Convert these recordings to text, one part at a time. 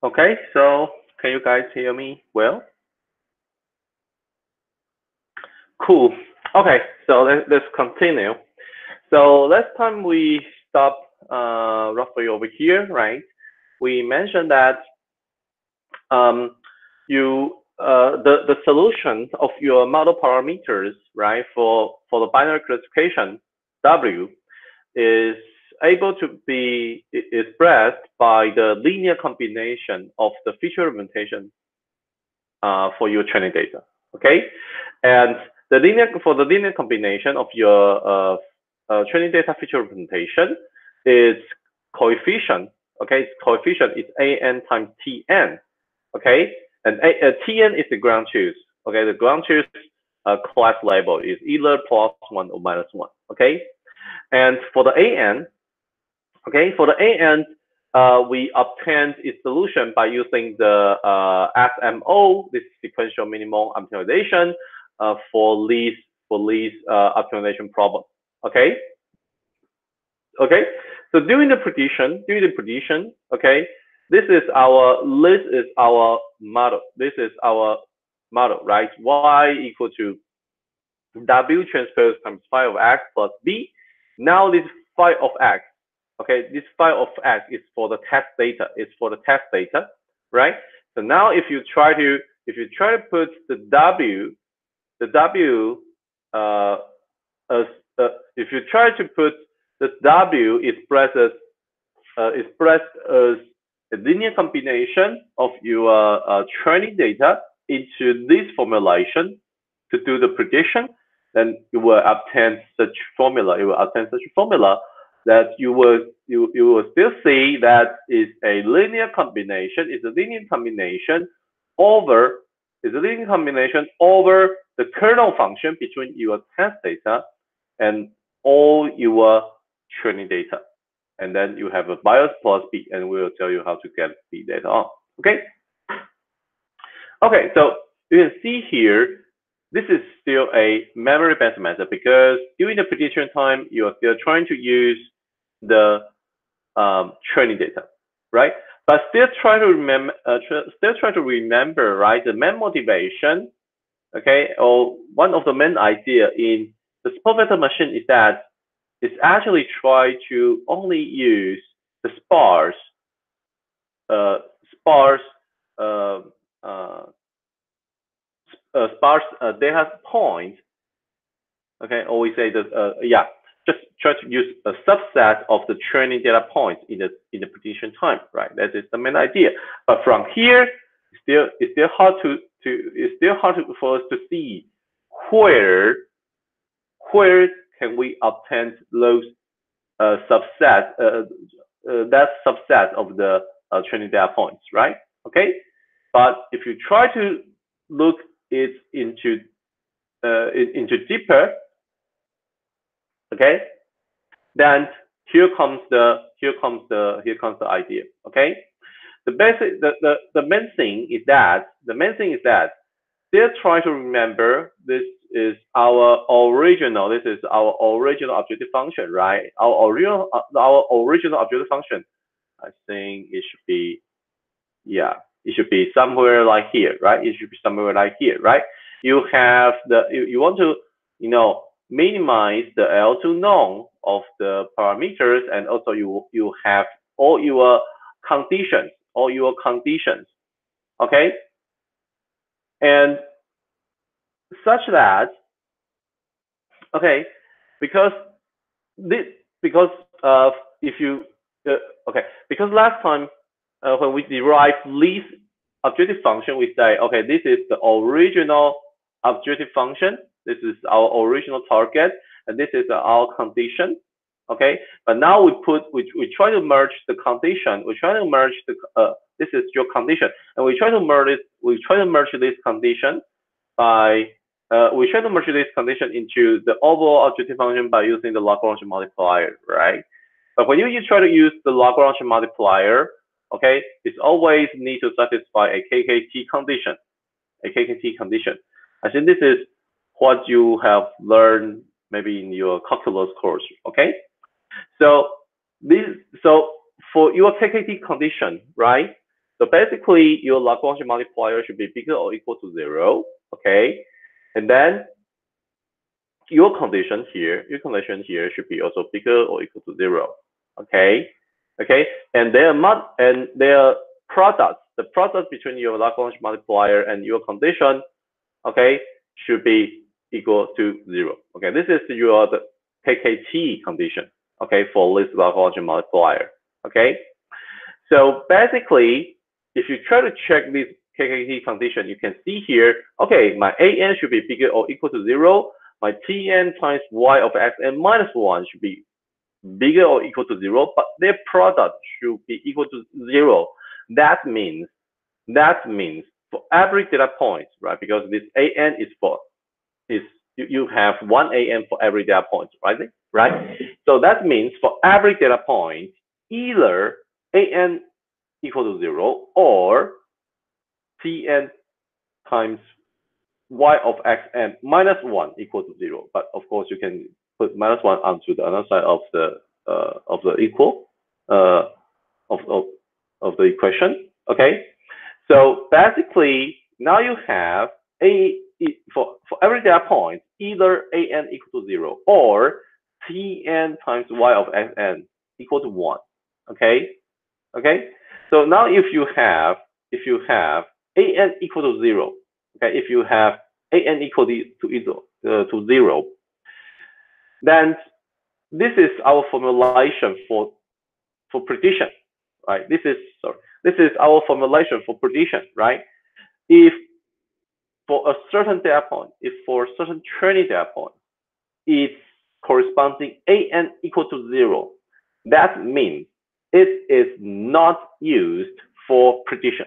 Okay, so can you guys hear me well? Cool. Okay, so let's continue. So last time we stopped roughly over here, right? We mentioned that the solution of your model parameters, right, for the binary classification W is able to be expressed by the linear combination of the feature representation for your training data. Okay, and for the linear combination of your training data feature representation is coefficient. Okay, its coefficient is an times tn. Okay, and tn is the ground truth. Okay, the ground truth class label is either +1 or -1. Okay, and for the an, okay, for the an, we obtained its solution by using the SMO, this sequential minimum optimization, for this optimization problem. Okay. Okay. So during the prediction, okay, this is our model. This is our model, right? Y equal to W transpose times phi of x plus B. Now this phi of x, okay, this phi of x is for the test data. It's for the test data, right? So now if you try to put the W as if you try to put the W expressed as a linear combination of your training data into this formulation to do the prediction, then you will obtain such formula. You will obtain such formula that you will still see that is a linear combination. It's a linear combination over the kernel function between your test data and all your training data. And then you have a bias plus B, and we will tell you how to get B later on. Okay. Okay, so you can see here, this is still a memory-based method because during the prediction time, you are still trying to use the training data, right? But still try to remember, right? The main motivation, okay, or one of the main idea in the support vector machine is that it's actually try to only use the sparse data point. Okay, or we say that just try to use a subset of the training data points in the prediction time, right? That is the main idea. But from here, it's still hard for us to see where can we obtain those that subset of the training data points, right? Okay, but if you try to look it into deeper, okay, then here comes the idea. Okay, the main thing is that they're trying to remember this is our original objective function, right? Our original objective function. I think it should be, yeah, it should be somewhere like here, right? It should be somewhere like here, right? You have you want to, minimize the L2 known of the parameters, and also you have all your conditions, okay? And such that, okay, because if you okay, because last time when we derive this objective function, we say, okay, this is the original objective function, this is our original target, and this is our condition. Okay, but now we try to merge the condition. We try to merge this is your condition, and we try to merge this condition by into the overall objective function by using the Lagrange multiplier, right? But when you try to use the Lagrange multiplier, okay, it's always need to satisfy a KKT condition. I think this is what you have learned maybe in your calculus course, okay? So for your KKT condition, right? So basically, your Lagrange multiplier should be bigger or equal to 0. Okay, and then your condition here should be also bigger or equal to 0. Okay, okay, and their product, the product between your Lagrange multiplier and your condition, okay, should be equal to 0. Okay, this is your KKT condition. Okay, for this Lagrange multiplier. Okay, so basically, if you try to check this KKT condition, you can see here, okay, my AN should be bigger or equal to 0. My Tn times y of xn minus 1 should be bigger or equal to 0, but their product should be equal to 0. That means for every data point, right? Because this AN is you have one AN for every data point, right? Right. So that means for every data point, either AN equal to 0 or Tn times y of xn minus 1 equal to 0. But of course, you can put minus 1 onto the other side of the equal of the equation. Okay, so basically now you have for every data point, either AN equal to 0 or Tn times y of xn equal to 1. Okay, okay. So now if you have AN equal to 0, okay, if you have AN equal to 0, then this is our formulation for prediction, right? This is our formulation for prediction, right? If for a certain data point, if for a certain training data point, it's corresponding AN equal to 0, that means it is not used for prediction,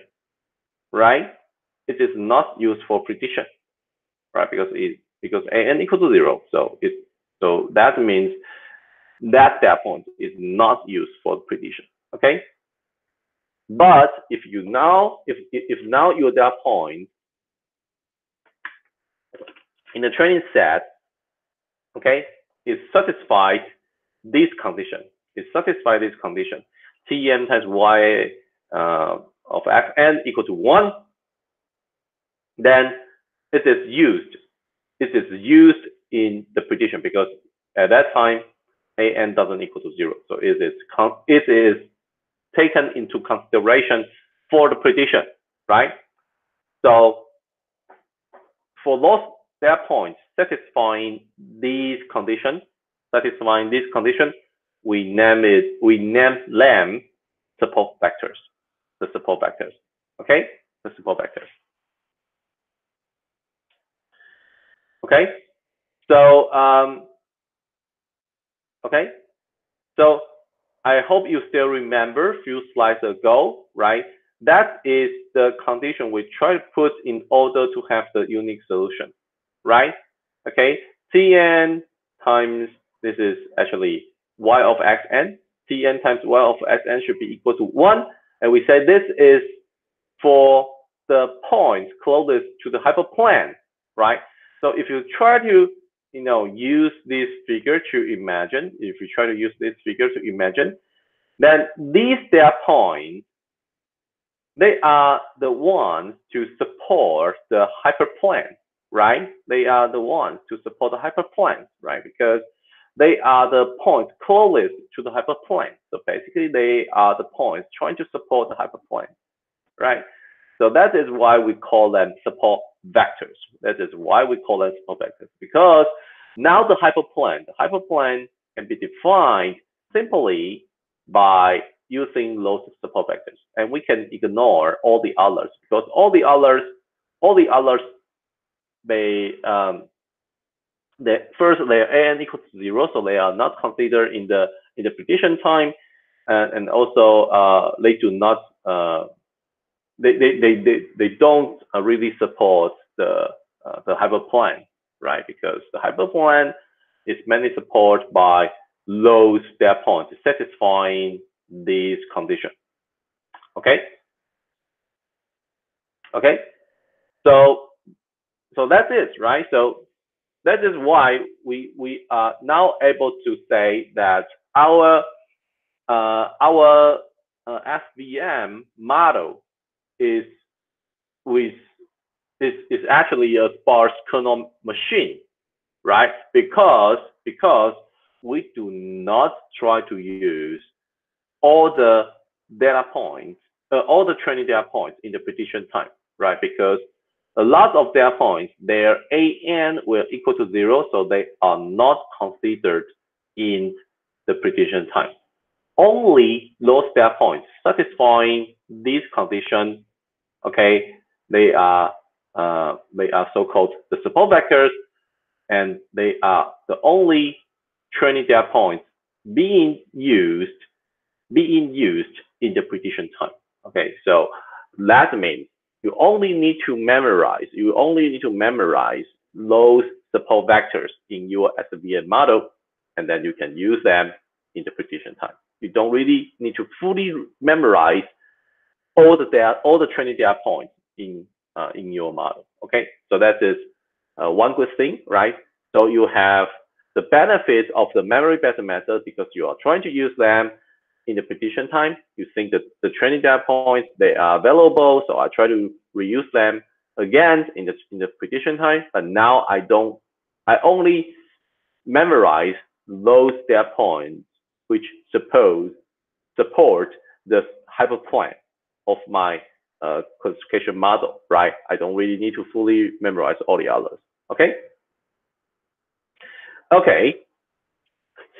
right? It is not used for prediction, right? Because AN equal to 0, so that means that data point is not used for prediction. Okay. But if now your data point in the training set, okay, is satisfied this condition, Tn times y of xn equal to 1, then it is used in the prediction, because at that time AN doesn't equal to 0. So it is taken into consideration for the prediction, right? So for those data points satisfying these conditions, we name them support vectors. The support vectors. Okay? The support vectors. Okay? So okay. So I hope you still remember a few slides ago, right? That is the condition we try to put in order to have the unique solution, right? Okay, Tn times, this is actually y of xn. Tn times y of xn should be equal to 1. And we say this is for the points closest to the hyperplane, right? So if you try to use this figure to imagine, then these data points, they are the ones to support the hyperplane, right? They are the ones to support the hyperplane, right? Because they are the points closest to the hyperplane. So basically, they are the points trying to support the hyperplane, right? So that is why we call them support vectors. Because now the hyperplane can be defined simply by using those support vectors, and we can ignore all the others, because all the others, first their AN equals to 0, so they are not considered in the prediction time, and also they do not they don't really support the hyperplane, right? Because the hyperplane is mainly supported by those data points satisfying this condition. Okay. Okay. So that's it, right? So that is why we are now able to say that our SVM model is with is actually a sparse kernel machine, right? Because we do not try to use all the data points, all the training data points in the prediction time, right? Because a lot of data points, their AN will equal to 0, so they are not considered in the prediction time. Only those data points satisfying this condition, okay, they are so-called the support vectors, and they are the only training data points being used in the prediction time. Okay, so that means you only need to memorize those support vectors in your SVM model, and then you can use them in the prediction time. You don't really need to fully memorize all the training data points in your model. Okay, so that is one good thing, right? So you have the benefits of the memory-based method because you are trying to use them in the prediction time. You think that the training data points, they are available, so I try to reuse them again in the prediction time. But now I only memorize those data points which support the hyperplane of my classification model, right? I don't really need to fully memorize all the others. Okay. Okay.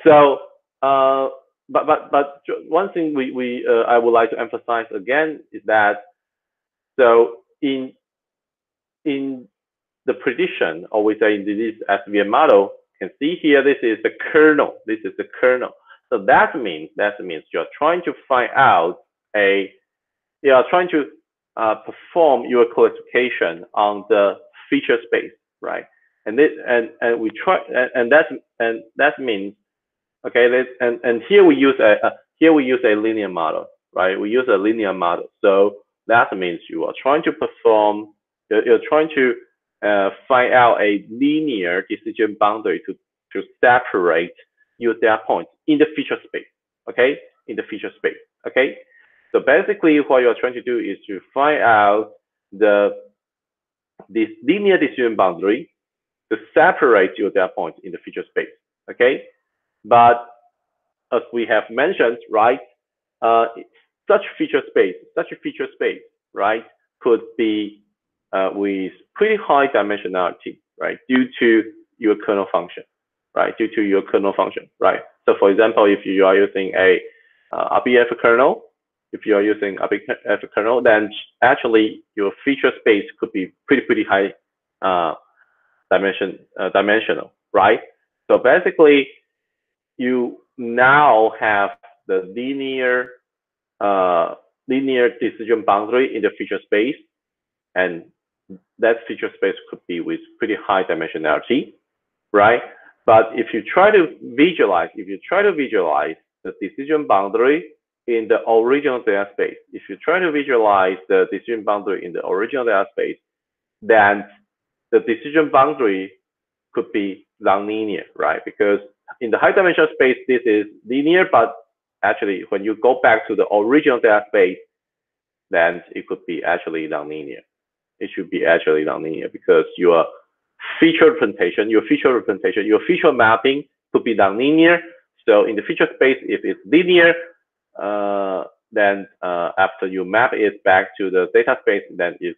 So, but one thing I would like to emphasize again is that so in the prediction, or we say in this SVM model, you can see here this is the kernel. This is the kernel. So that means you're trying to find out you are trying to perform your classification on the feature space, right? And we try and that means okay. And here we use a linear model, right? We use a linear model, so that means you are trying to perform. You're trying to find out a linear decision boundary to separate your data points in the feature space, okay? In the feature space, okay? So basically, what you're trying to do is to find out this linear decision boundary to separate your data points in the feature space, okay? But as we have mentioned, right, such feature space, right, could be with pretty high dimensionality, right, due to your kernel function, right, right. So for example, if you are using a RBF kernel, then actually your feature space could be pretty high dimensional, right? So basically, you now have the linear decision boundary in the feature space, and that feature space could be with pretty high dimensionality, right? But if you try to visualize the decision boundary in the original data space, then the decision boundary could be nonlinear, right? Because in the high dimensional space, this is linear, but actually when you go back to the original data space, then it could be actually nonlinear. It should be actually nonlinear because your feature mapping could be nonlinear. So in the feature space, if it's linear, then after you map it back to the data space, then it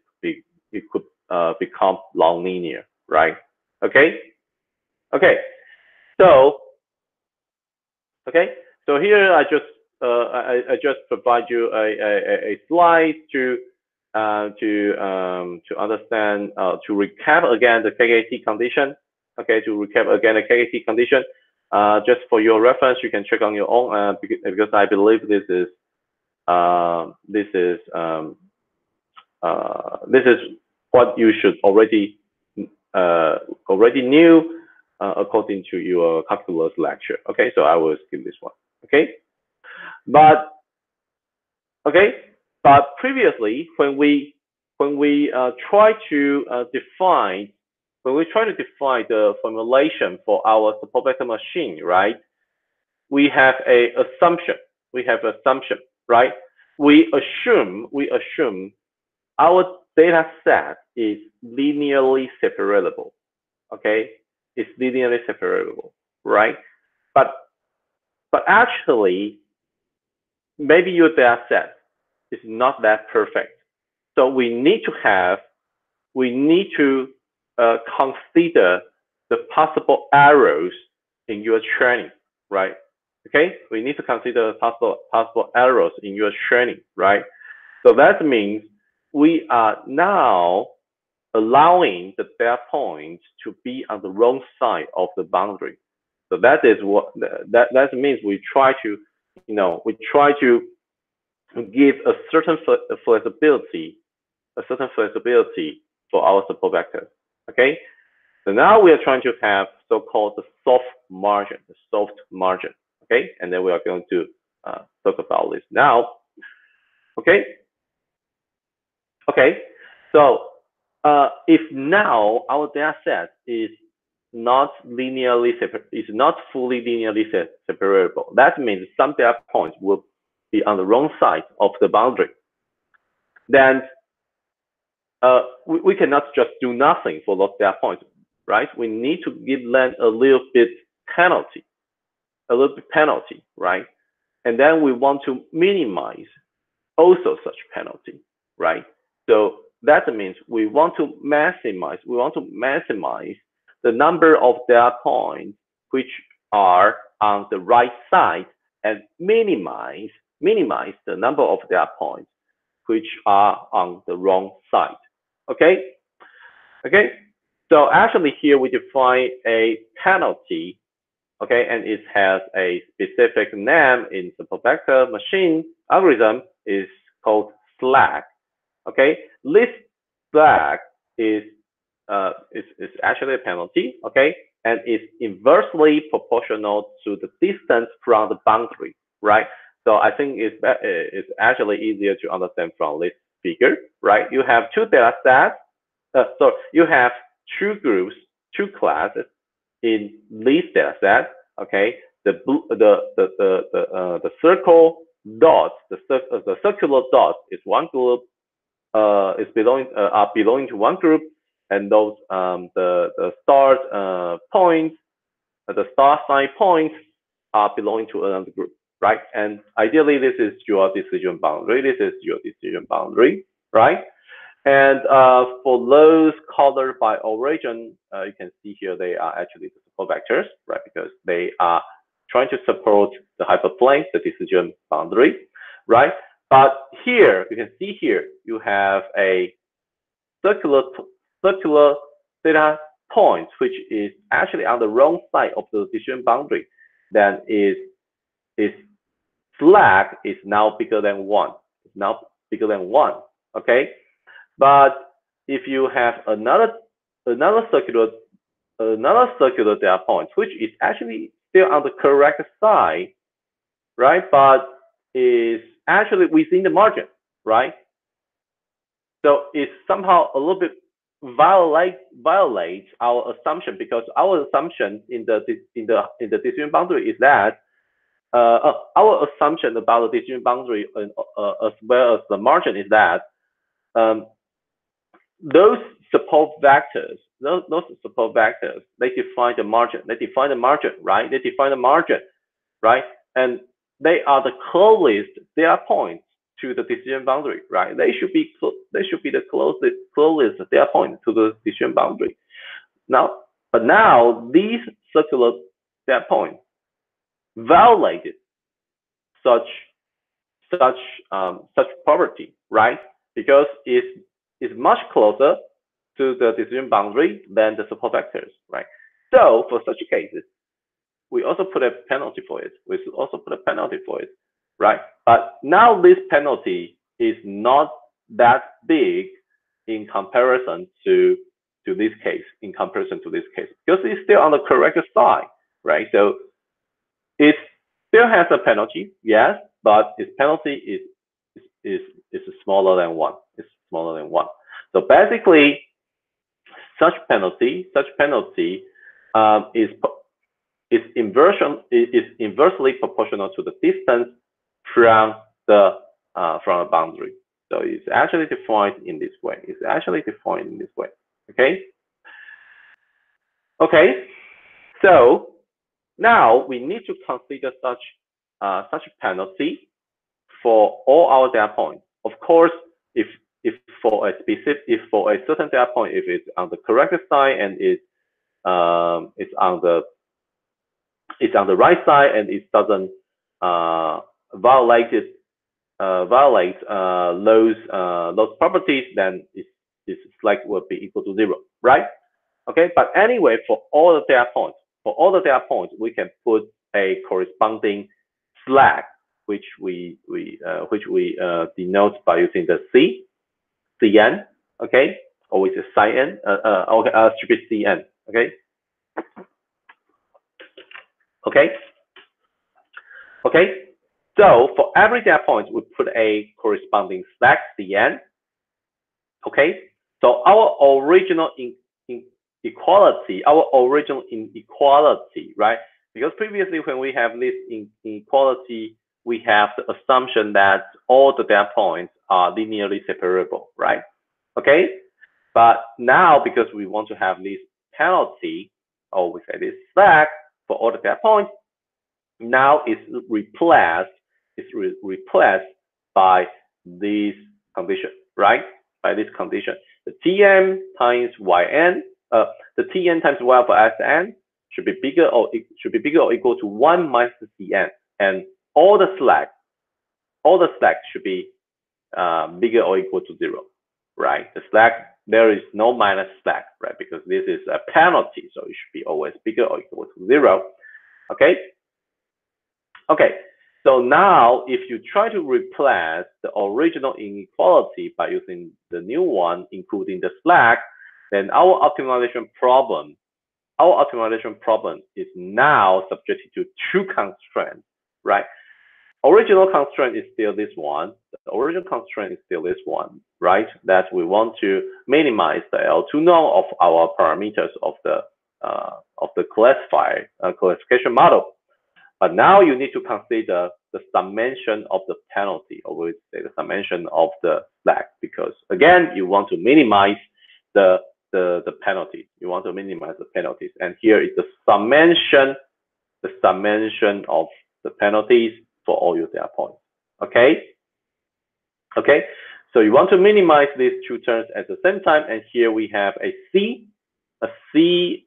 could become nonlinear, right? Okay. Okay. So here I just provide you a slide to understand to recap again the KKT condition. Okay, to recap again the KKT condition. Just for your reference, you can check on your own because I believe this is what you should already knew according to your calculus lecture. Okay, so I will skip this one. Okay, but previously when we try to define the formulation for our support vector machine, right? We have a assumption. Right? We assume our data set is linearly separable. Okay, it's linearly separable, right? But actually, maybe your data set is not that perfect. So we need to consider the possible errors in your training, right? Okay, we need to consider possible errors in your training, right? So that means we are now allowing the data point to be on the wrong side of the boundary. So that is what that means. We try to, we try to give a certain flexibility for our support vectors. Okay. So now we are trying to have so-called the soft margin, Okay, and then we are going to talk about this now. Okay. Okay. So if now our data set is not fully linearly separable, that means some data points will be on the wrong side of the boundary. Then we cannot just do nothing for those data points, right? We need to give them a little bit penalty, right? And then we want to minimize also such penalty, right? So that means we want to maximize the number of data points which are on the right side and minimize the number of data points which are on the wrong side. Okay? Okay? So actually here we define a penalty, okay, and it has a specific name in the vector machine algorithm is called slack. Okay, this slack is actually a penalty, okay, and is inversely proportional to the distance from the boundary, right? So I think it's actually easier to understand from this figure, right? You have two data sets, so you have two groups, two classes in this data set, okay? The circle dots, the circular dots is one group, are belonging to one group, and those the star points, the star sign points are belonging to another group, right? And ideally, this is your decision boundary. Right? And for those colored by origin, you can see here they are actually the support vectors, right? Because they are trying to support the hyperplane, the decision boundary, right? But here, you can see here, you have a circular data point, which is actually on the wrong side of the decision boundary. Then is slack is now bigger than one. It's now bigger than one. Okay, but if you have another circular data point, which is actually still on the correct side, right? But is actually within the margin, right? So it's somehow a little bit violates our assumption, because our assumption in the decision boundary is that our assumption about the decision boundary as well as the margin is that those support vectors, they define the margin, right? And they are the closest data points to the decision boundary, right? They should be the closest data point to the decision boundary. But now these circular data points violated such property, right? Because it's much closer to the decision boundary than the support vectors, right? So for such cases, we also put a penalty for it. Right? But now this penalty is not that big in comparison to this case, because it's still on the correct side, right? So it still has a penalty, yes, but its penalty is smaller than one. So basically, such penalty is inversely proportional to the distance from a boundary. So it's actually defined in this way. It's actually defined in this way. Okay. Okay. So now we need to consider such a penalty for all our data points. Of course, if for a certain data point, if it's on the correct side and it's on the right side and it doesn't violate those properties, then its flag will be equal to 0, right? Okay, but anyway, for all the data points, we can put a corresponding flag, which we denote by using the Cn, okay, or with the Cn, okay, should be Cn, okay, okay. So for every data point, we put a corresponding flag Cn, okay. So our original inequality, right? Because previously when we have this inequality, we have the assumption that all the data points are linearly separable, right? Okay, but now because we want to have this penalty, or we say this flag for all the data points, now it's replaced by this condition, right? By this condition, the Tm times Yn, the Tn times Y for Sn should be bigger or equal to 1 minus the Cn, and all the slack should be bigger or equal to 0, right? The slack, there is no minus slack, right? Because this is a penalty, so it should be always bigger or equal to 0. Okay. Okay. So now, if you try to replace the original inequality by using the new one, including the slack, then our optimization problem is now subjected to 2 constraints, right? Original constraint is still this one. The original constraint is still this one, right? That we want to minimize the L2 norm of our parameters of the classification model. But now you need to consider the summation of the penalty, or we say the summation of the slack, because again, you want to minimize the penalties. You want to minimize the penalties, and here is the summation of the penalties for all your data points. Okay. Okay. So you want to minimize these 2 terms at the same time, and here we have a C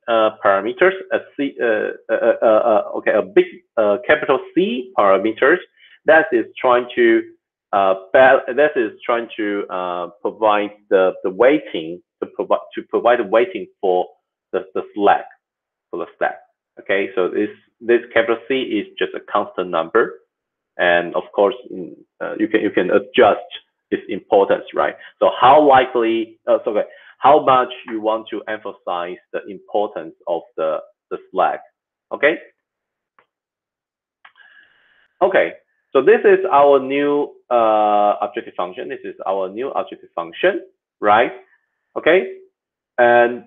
parameters, a big capital C parameters that is trying to provide the weighting to provide the weighting for the slack Okay, so this capital C is just a constant number, and of course you can adjust its importance, right? So how much you want to emphasize the importance of the slack. Okay. Okay. So this is our new objective function. This is our new objective function, right? Okay. And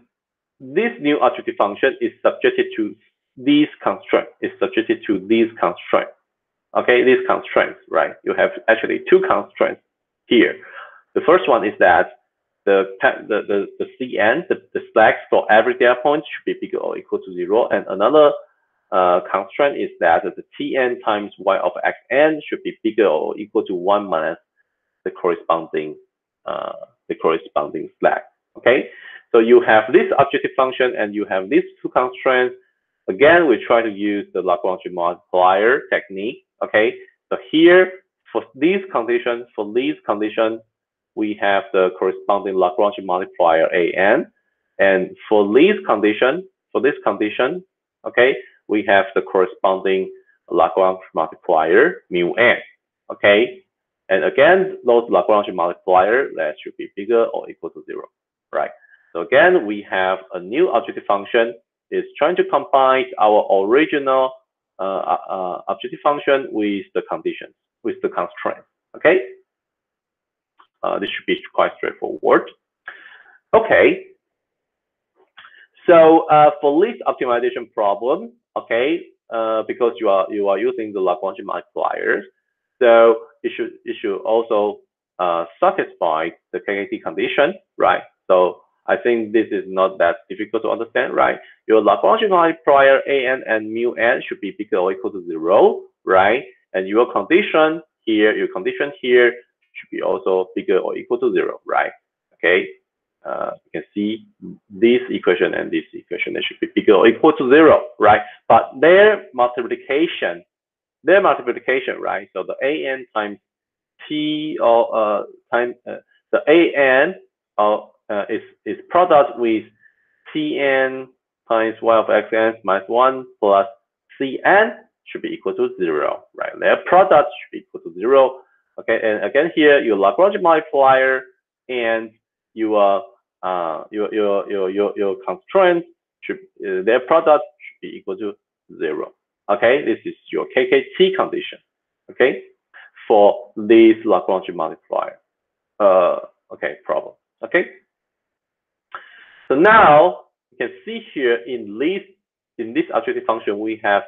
this new objective function is subjected to these constraints. Okay, these constraints, right? You have actually 2 constraints here. The first one is that the Cn, the slacks for every data point should be bigger or equal to 0, and another constraint is that the Tn times Y of Xn should be bigger or equal to 1 minus the corresponding slack. Okay, so you have this objective function and you have these 2 constraints. Again, we try to use the Lagrange multiplier technique. Okay, so here for these conditions, we have the corresponding Lagrange multiplier An, and for this condition, okay, we have the corresponding Lagrange multiplier mu n. Okay, and again, those Lagrange multiplier that should be bigger or equal to 0, right? So again, we have a new objective function is trying to combine our original objective function with the conditions, with the constraints. Okay, this should be quite straightforward. Okay, so for this optimization problem, okay, because you are using the Lagrange multipliers, so it should also satisfy the KKT condition, right? So I think this is not that difficult to understand, right? Your Lagrange multiplier and mu n should be bigger or equal to 0, right? And your condition here should be also bigger or equal to 0, right? Okay. You can see this equation and this equation, they should be bigger or equal to 0, right? But their multiplication, right? So the an times t or times the an is product with tn times y of xn minus 1 plus cn should be equal to 0, right? Their product should be equal to 0. Okay, and again here your Lagrange multiplier and your constraint should their product should be equal to 0. Okay, this is your KKT condition. Okay, for this Lagrange multiplier. Okay, problem. Okay. So now you can see here in this objective function we have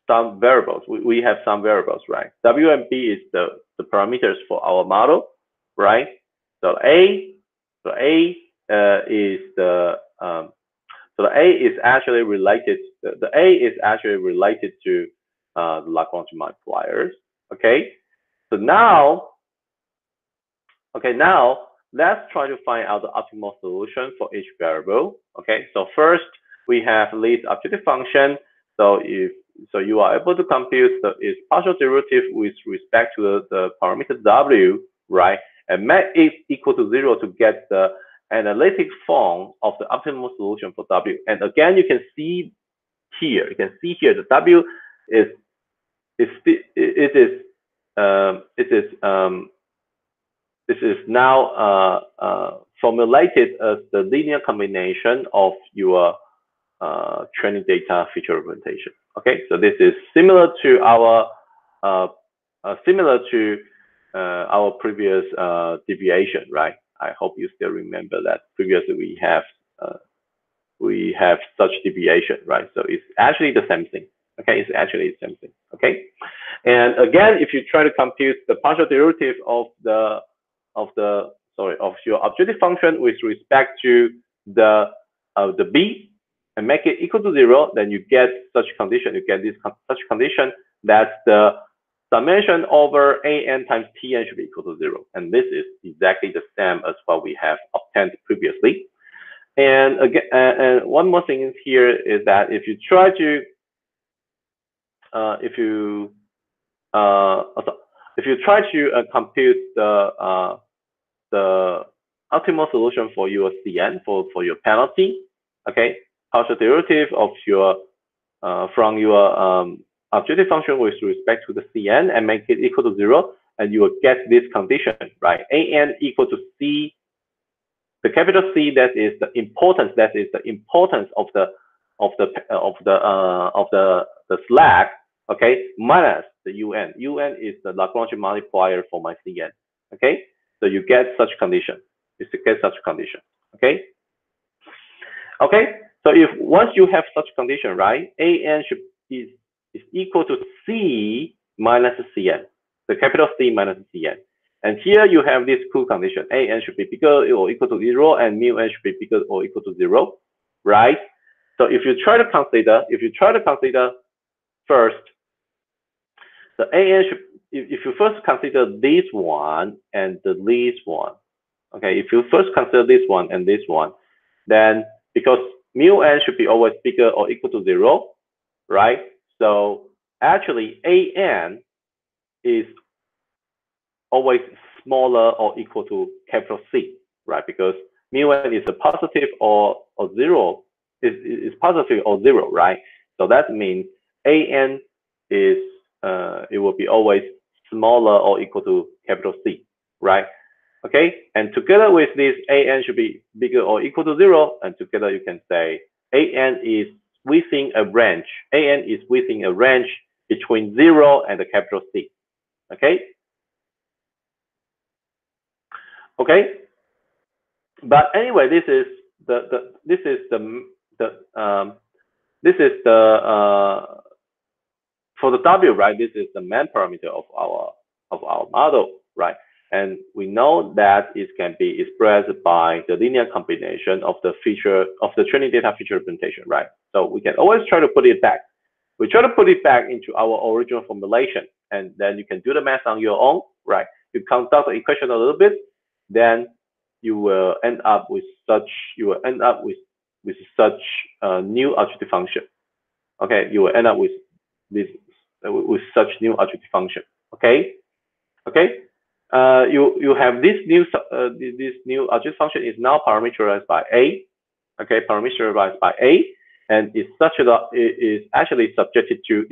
some variables. We have some variables, right? W and B is the parameters for our model, right? So A is the A is actually related. The A is actually related to the Lagrange multipliers. Okay. So now, now let's try to find out the optimal solution for each variable. Okay. So first we have this objective function. So you are able to compute its partial derivative with respect to the parameter W, right? And make it equal to 0 to get the analytic form of the optimal solution for W. And again, you can see here, the W is now formulated as the linear combination of your training data feature representation. Okay, so this is similar to our previous deviation, right? I hope you still remember that previously we have such deviation, right? So it's actually the same thing. Okay, it's actually the same thing. Okay, and again, if you try to compute the partial derivative of your objective function with respect to the b and make it equal to 0, then you get such condition. You get such condition that the summation over an times tn should be equal to 0, and this is exactly the same as what we have obtained previously. And again, and one more thing here is that if you try to compute the optimal solution for your CN for your penalty, okay, partial derivative of your from your objective function with respect to the CN and make it equal to 0, and you will get this condition, right? AN equal to C, the capital C, that is the importance of the slack, okay, minus the UN. UN is the Lagrange multiplier for my CN, okay? So you get such condition. Okay? Okay, so if once you have such condition, right, AN is equal to C minus CN, the capital C minus CN. And here you have this cool condition. AN should be bigger or equal to 0, and mu n should be bigger or equal to 0, right? So if you try to consider first, the AN should, if you first consider this one and this one, okay, if you first consider this one and this one, then because mu n should be always bigger or equal to 0, right? So actually AN is always smaller or equal to capital C, right? Because mu n is a positive or 0, is positive or 0, right? So that means AN is it will be always smaller or equal to capital C, right? Okay, and together with this, AN should be bigger or equal to 0, and together you can say AN is within a range. AN is within a range between 0 and the capital C. Okay. Okay. But anyway, this is for the W, right? This is the main parameter of our model, right? And we know that it can be expressed by the linear combination of the training data feature representation, right? So we can always try to put it back. We try to put it back into our original formulation, and then you can do the math on your own, right? You conduct the equation a little bit, then you will end up with such new objective function. Okay, you will end up with this with such new objective function. Okay, okay. You have this new objective function is now parameterized by A. Okay, parameterized by A, and it's such that it is actually subjected to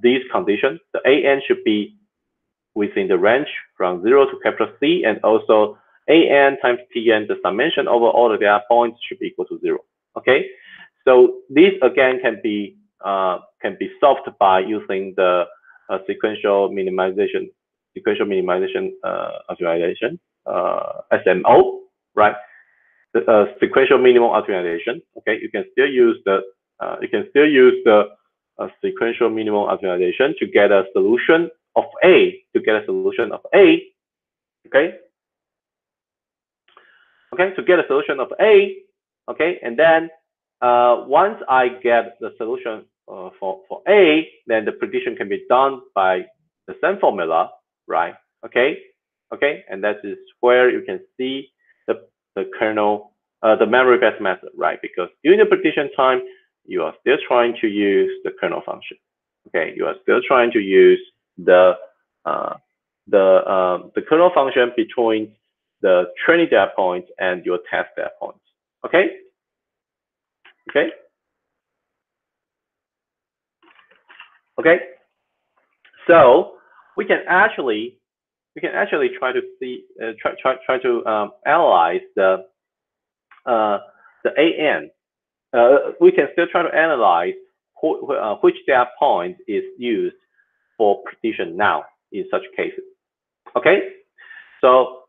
these conditions. The AN should be within the range from 0 to capital C, and also AN times TN, the summation over all the data points, should be equal to 0. Okay, so this again can be solved by using the sequential minimization optimization, SMO, right? The sequential minimum optimization. Okay, you can still use the sequential minimum optimization to get a solution of A. Okay. Okay, to get a solution of A. Okay, and then once I get the solution for A, then the prediction can be done by the same formula, right? Okay, okay, and that is where you can see the kernel, the memory-based method, right? Because during the prediction time, you are still trying to use the kernel function. Okay, you are still trying to use the kernel function between the training data points and your test data points. Okay. Okay. Okay. So we can actually try to see try to analyze the AN. We can still try to analyze which data point is used for prediction now in such cases. Okay. So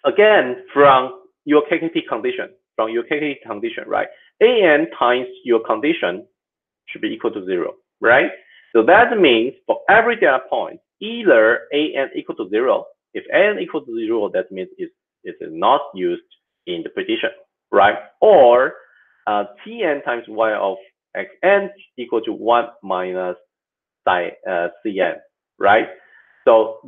again, from your KKT condition, right? AN times your condition should be equal to 0, right? So that means for every data point, either AN equal to 0. If AN equal to 0, that means it is not used in the prediction, right? Or Tn times y of xn equal to 1 minus Cn, right? So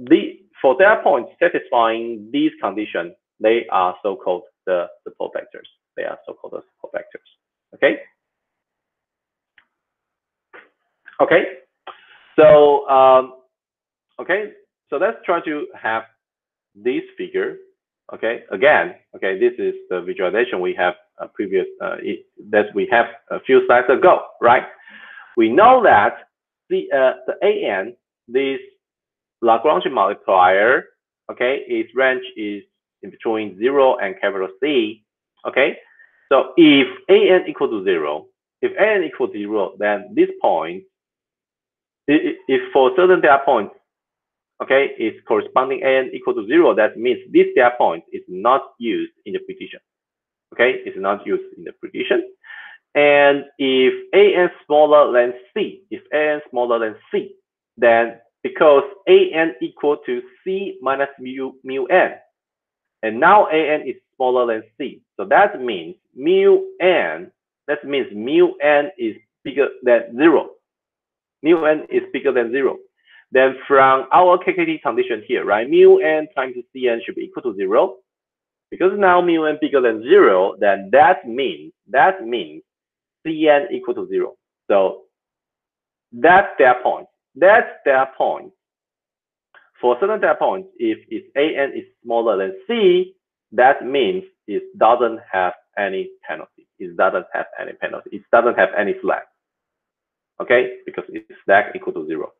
for data points satisfying these conditions, they are so-called the support vectors. They are so-called the support vectors. Okay. Okay. So okay. So let's try to have this figure. Okay. Again. Okay. This is the visualization we have that we have a few slides ago, right? We know that the AN, this Lagrange multiplier, okay, its range is in between 0 and capital C. Okay. So if AN equal to 0, then this point, if for certain data points, okay, is corresponding AN equal to 0, that means this data point is not used in the prediction. Okay, it's not used in the prediction. And if AN smaller than C, then because AN equal to C minus mu n, and now AN is smaller than C, so that means mu n is bigger than 0. Mu n is bigger than 0. Then from our KKT condition here, right, mu n times Cn should be equal to 0. Because now mu n bigger than 0, then that means Cn equal to 0. So that's data point. For certain data points, if its AN is smaller than C, that means it doesn't have any penalty. It doesn't have any flag. Okay, because its flag equal to 0.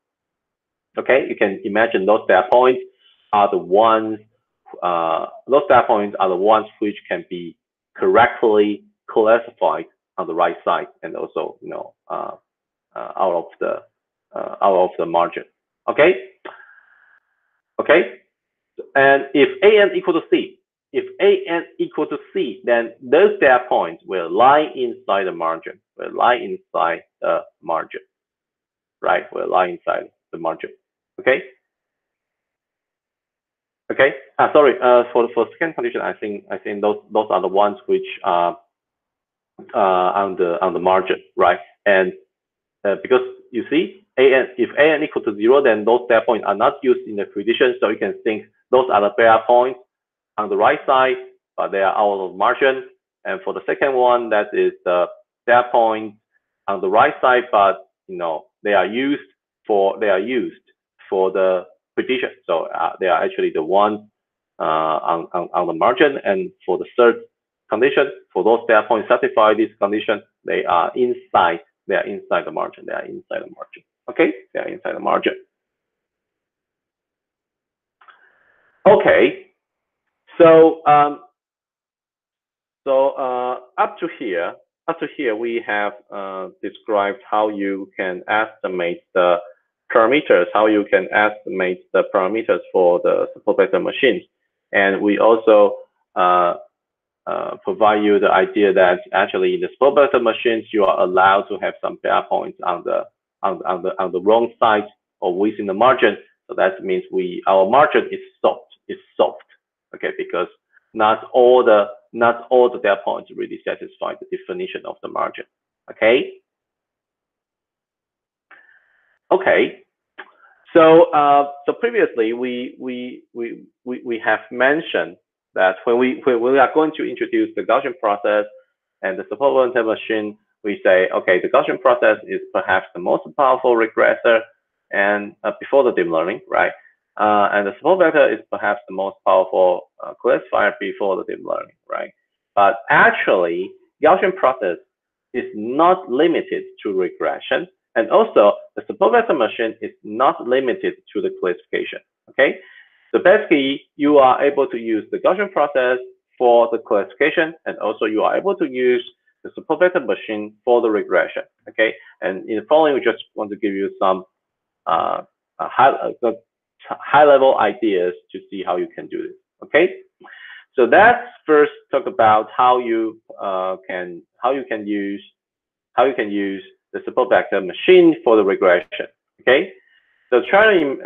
Okay, you can imagine those data points are the ones. Those data points are the ones which can be correctly classified on the right side, and also out of the margin. Okay. Okay. And if AN equal to C, then those data points will lie inside the margin. Right? Will lie inside the margin. Okay. Okay. Sorry. For second condition, I think those are the ones which are on the margin, right? And because you see, if an equal to 0, then those data points are not used in the prediction. So you can think those are the data points on the right side, but they are out of margin. And for the second one, that is the data point on the right side, but they are used for the prediction. So they are actually the ones on the margin. And for the third condition, for those data points satisfy this condition, they are inside the margin. They are inside the margin. Okay, they are inside the margin. Okay, so up to here we have described how you can estimate the parameters, for the support vector machines, and we also provide you the idea that actually in the support vector machines you are allowed to have some data points on the wrong side or within the margin. So that means our margin is soft. Okay, because not all the data points really satisfy the definition of the margin. Okay. Okay. So previously we have mentioned that when we are going to introduce the Gaussian process and the support vector machine, we say, okay, the Gaussian process is perhaps the most powerful regressor and before the deep learning, right? And the support vector is perhaps the most powerful classifier before the deep learning, right? But actually, Gaussian process is not limited to regression, and also the support vector machine is not limited to the classification. Okay, so basically, you are able to use the Gaussian process for the classification, and also you are able to use the support vector machine for the regression. Okay, and in the following, we just want to give you some high-level ideas to see how you can do this. Okay, so let's first talk about how you can use the support vector machine for the regression. Okay, so try to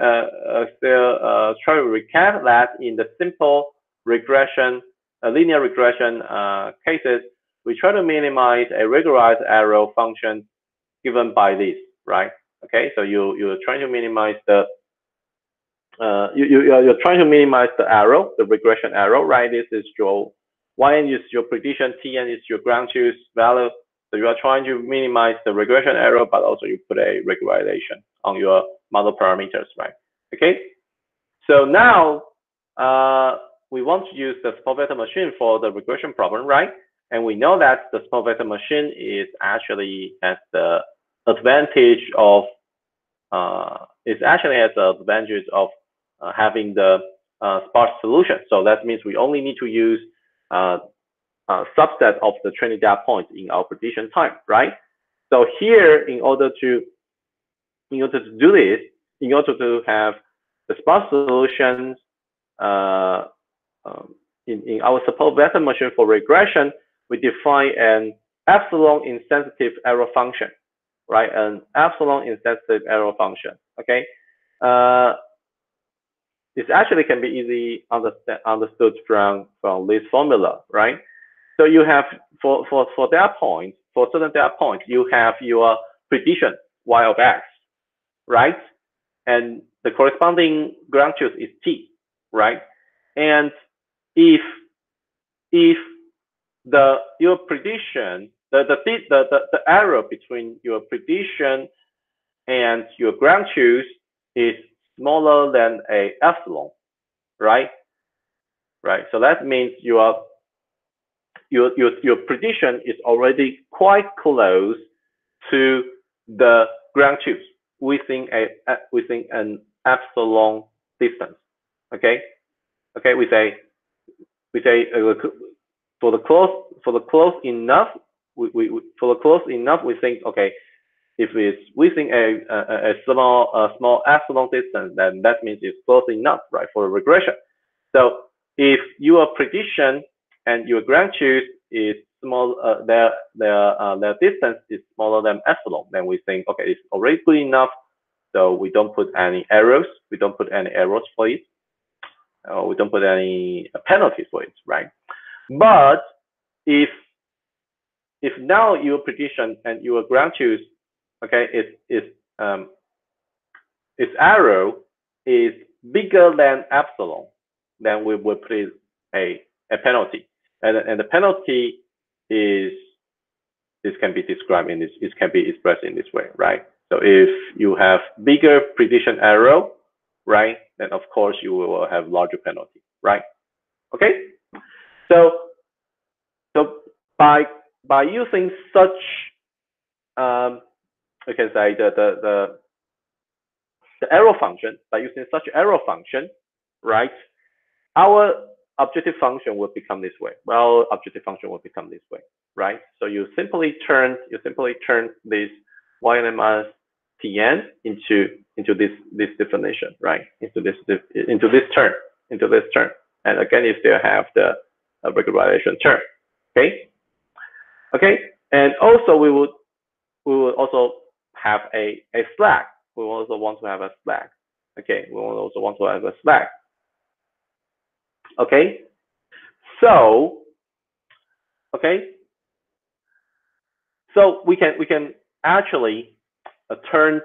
recap that in the simple regression, linear regression cases, we try to minimize a regularized error function given by this, right? Okay, so you're trying to minimize the you're trying to minimize the error, the regression error, right? This is your yn is your prediction, tn is your ground truth value. So you are trying to minimize the regression error, but also you put a regularization on your model parameters, right? Okay. So now we want to use the support vector machine for the regression problem, right? And we know that the support vector machine is actually has the advantage of having the sparse solution. So that means we only need to use a subset of the training data points in our prediction time, right? So here, in order to do this, in order to have the sparse solutions in our support vector machine for regression, we define an epsilon insensitive error function, right? An epsilon insensitive error function. Okay. This actually can be easily understood from this formula, right? So you have for data points, for certain data points, you have your prediction y of x, right? And the corresponding ground truth is t, right? And if your prediction, the error between your prediction and your ground truth is smaller than a epsilon, right? Right. So that means your prediction is already quite close to the ground truth within an epsilon distance. Okay. Okay. We say for the close enough, we think, okay, if it's within a small epsilon distance, then that means it's close enough, right, for a regression. So if your prediction and your ground truth is small, their distance is smaller than epsilon, then we think, okay, it's already good enough. So we don't put any errors. We don't put any errors for it. We don't put any penalties for it, right? But if now your prediction and your ground truth, okay, its arrow is bigger than epsilon, then we will put a penalty, and the penalty is, this can be described in this, it can be expressed in this way, right? So if you have bigger prediction arrow, right, then of course you will have larger penalty, right? Okay, so by using such we can say the arrow function, by using such arrow function, right, our objective function will become this way. Well, objective function will become this way, right? So you simply turn this yn minus tn into this definition, right? Into this term, and again you still have the regularization term. Okay, and also we would also have a slack. We also want to have a slack. Okay, we also want to have a slack. Okay, so we can actually turn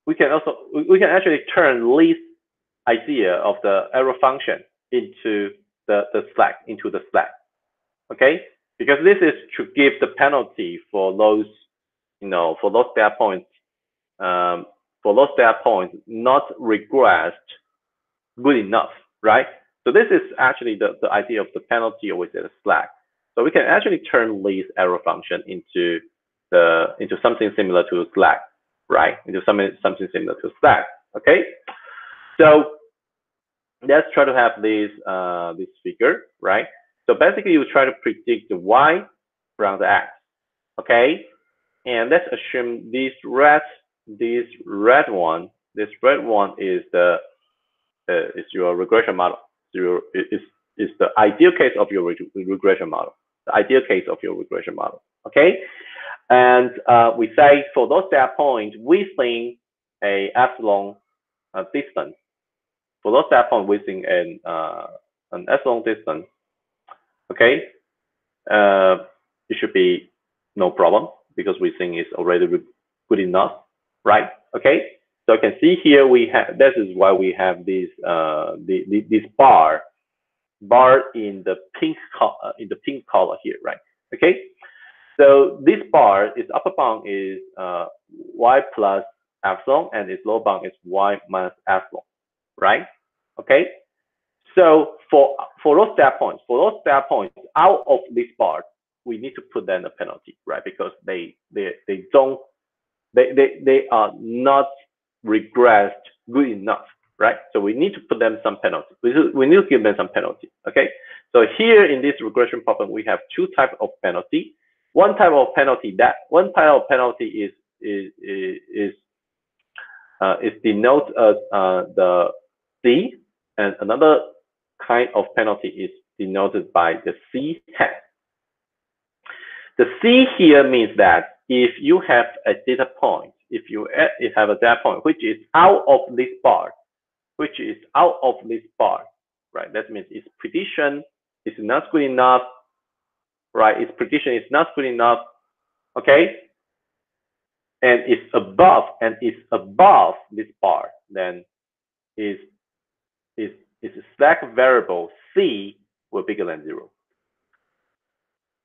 we can actually turn this idea of the arrow function into the slack, okay, because this is to give the penalty for those, for those data points not regressed good enough, right? So this is actually the idea of the penalty always at a slack. So we can actually turn this arrow function into something similar to slack, right? Into something similar to slack. Okay. So let's try to have this figure, right? So basically, you try to predict the y from the x. Okay. And let's assume this red one is your regression model. Is the ideal case of your regression model. The ideal case of your regression model. Okay, and we say for those data points within a epsilon distance. For those data points within an epsilon distance, okay, it should be no problem because we think it's already good enough, right? Okay, so you can see here we have, this is why we have this this bar in the pink color here, right? Okay, so this bar, its upper bound is y plus epsilon, and its lower bound is y minus epsilon, right? Okay, so for those data points, out of this bar, we need to put them a penalty, right? Because they are not regressed good enough, right? So we need to put them some penalty. We need to give them some penalty. Okay. So here in this regression problem, we have two types of penalty. One type of penalty is denoted as the C, and another kind of penalty is denoted by the C hat. The C here means that if you have a data point, if you have a data point which is out of this bar, right? That means its prediction is not good enough, right? Its prediction is not good enough, okay? And it's above this bar, then is slack variable C will be bigger than 0.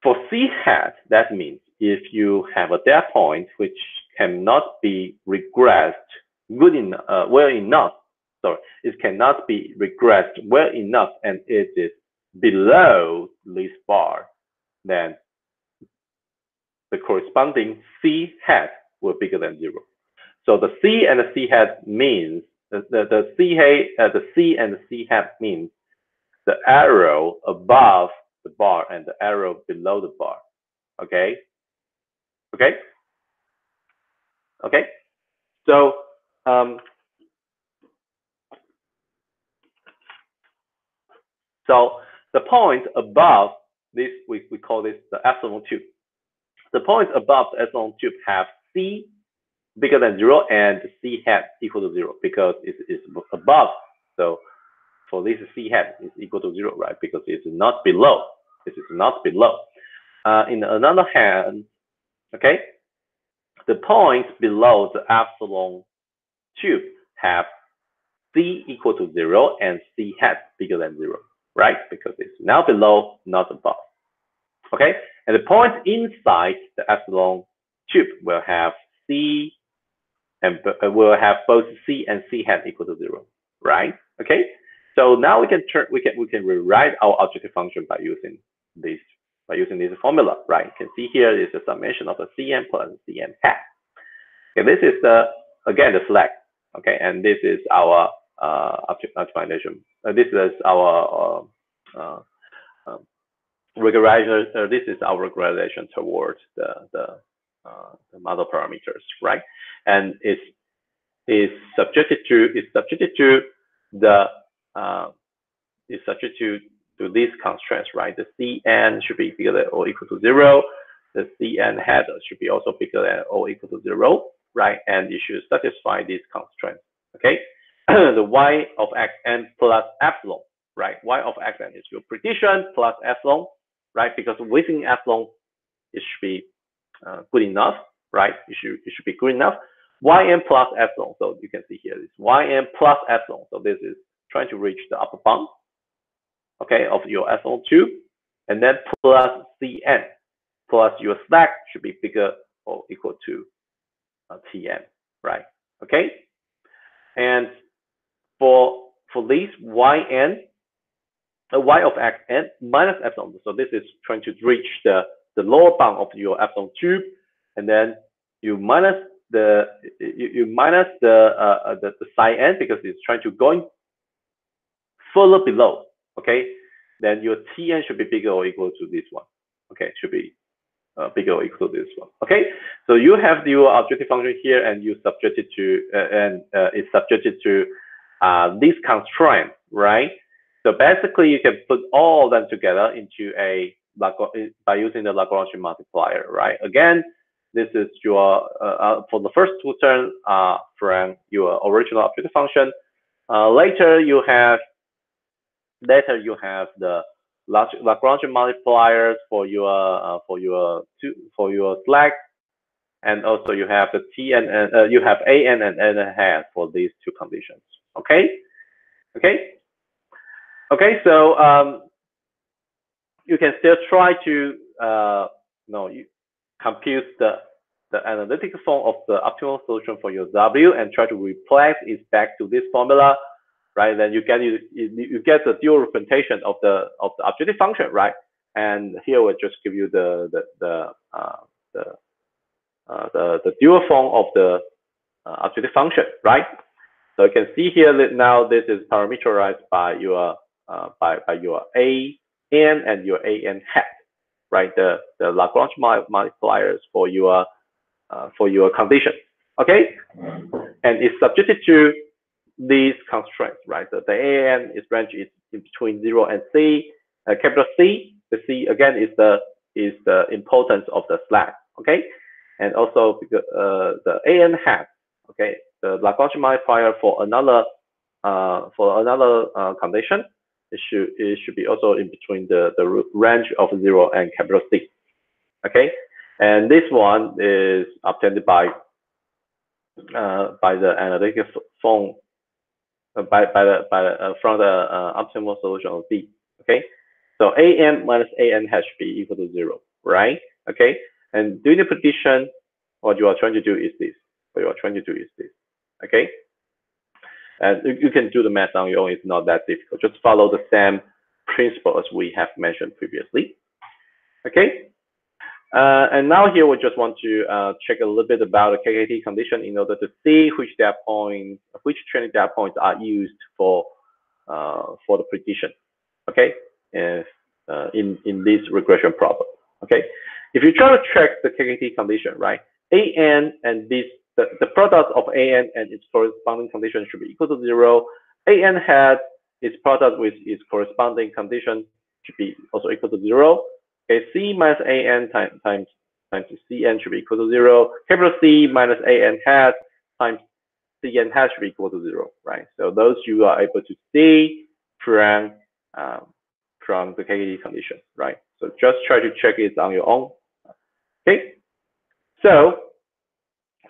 For C hat, that means if you have a data point which cannot be regressed well enough, it cannot be regressed well enough, and it is below this bar, then the corresponding C hat will be bigger than 0. So the C and the C hat means the C and the C hat means the arrow above the bar and the arrow below the bar. Okay. So so the point above this, we call this the epsilon tube. The points above the epsilon tube have C bigger than 0 and C hat equal to 0 because it is above So for this C hat is equal to 0, right? Because it's not below. This is not below. In another hand, okay, the points below the epsilon tube have C equal to 0 and C hat bigger than 0, right? Because it's now below, not above. Okay, and the points inside the epsilon tube will have C and will have both C and C hat equal to 0, right? Okay, so now we can rewrite our objective function by using this formula, right? You can see here is the summation of the Cn plus Cn hat. Okay, this is again the flag. Okay, and this is our object optimization. This is our regularization. This is our regularization towards the model parameters, right? And is subjected to these constraints, right? The Cn should be bigger than or equal to 0. The Cn hat should be also bigger than or equal to 0, right? And it should satisfy these constraints. Okay, the y of xn plus epsilon, right? Y of xn is your prediction plus epsilon, right? Because within epsilon, it should be good enough, right? It should be good enough. Yn plus epsilon, so you can see here is Yn plus epsilon. So this is trying to reach the upper bound, okay, of your epsilon tube, and then plus Cn plus your slack should be bigger or equal to Tn, right? Okay, and for this Yn, y of xn minus epsilon. So this is trying to reach the lower bound of your epsilon tube, and then you minus the psi n because it's trying to go further below. Okay, then your Tn should be bigger or equal to this one. Okay, should be bigger or equal to this one. Okay, so you have your objective function here, and you subject it to it's subjected to this constraint, right? So basically, you can put all of them together into a by using the Lagrange multiplier, right? Again, this is your for the first two terms from your original objective function. Later you have the Lagrange multipliers for your slack, and also you have the Tn and you have An and N hat for these two conditions. Okay. So you can still try to you compute the analytic form of the optimal solution for your W and try to replace it back to this formula, right? Then you get the dual representation of the objective function, right? And here we'll just give you the dual form of the objective function, right? So you can see here that now this is parameterized by your A n and your A n hat, right? The Lagrange multipliers for your condition, okay? And it's subjected to these constraints, right? So the A n is range is in between 0 and C. Capital C, the C again is the importance of the slack, okay? And also because the A n hat, okay, the Lagrange multiplier for another condition, it should be also in between the range of 0 and capital C, okay? And this one is obtained by the analytic form from the optimal solution of B, okay? So An minus An hat should be equal to 0, right? Okay, and doing the prediction, what you are trying to do is this. Okay? And you can do the math on your own. It's not that difficult. Just follow the same principle as we have mentioned previously. Okay? And now here we just want to check a little bit about the KKT condition in order to see which training data points are used for the prediction. Okay? In this regression problem. Okay? If you try to check the KKT condition, right? An and the product of An and its corresponding condition should be equal to 0. An hat its product with its corresponding condition should be also equal to 0. Okay, C minus An times Cn should be equal to 0. Capital C minus An hat times Cn hash should be equal to 0, right? So those you are able to see from the KKT condition, right? So just try to check it on your own. Okay. So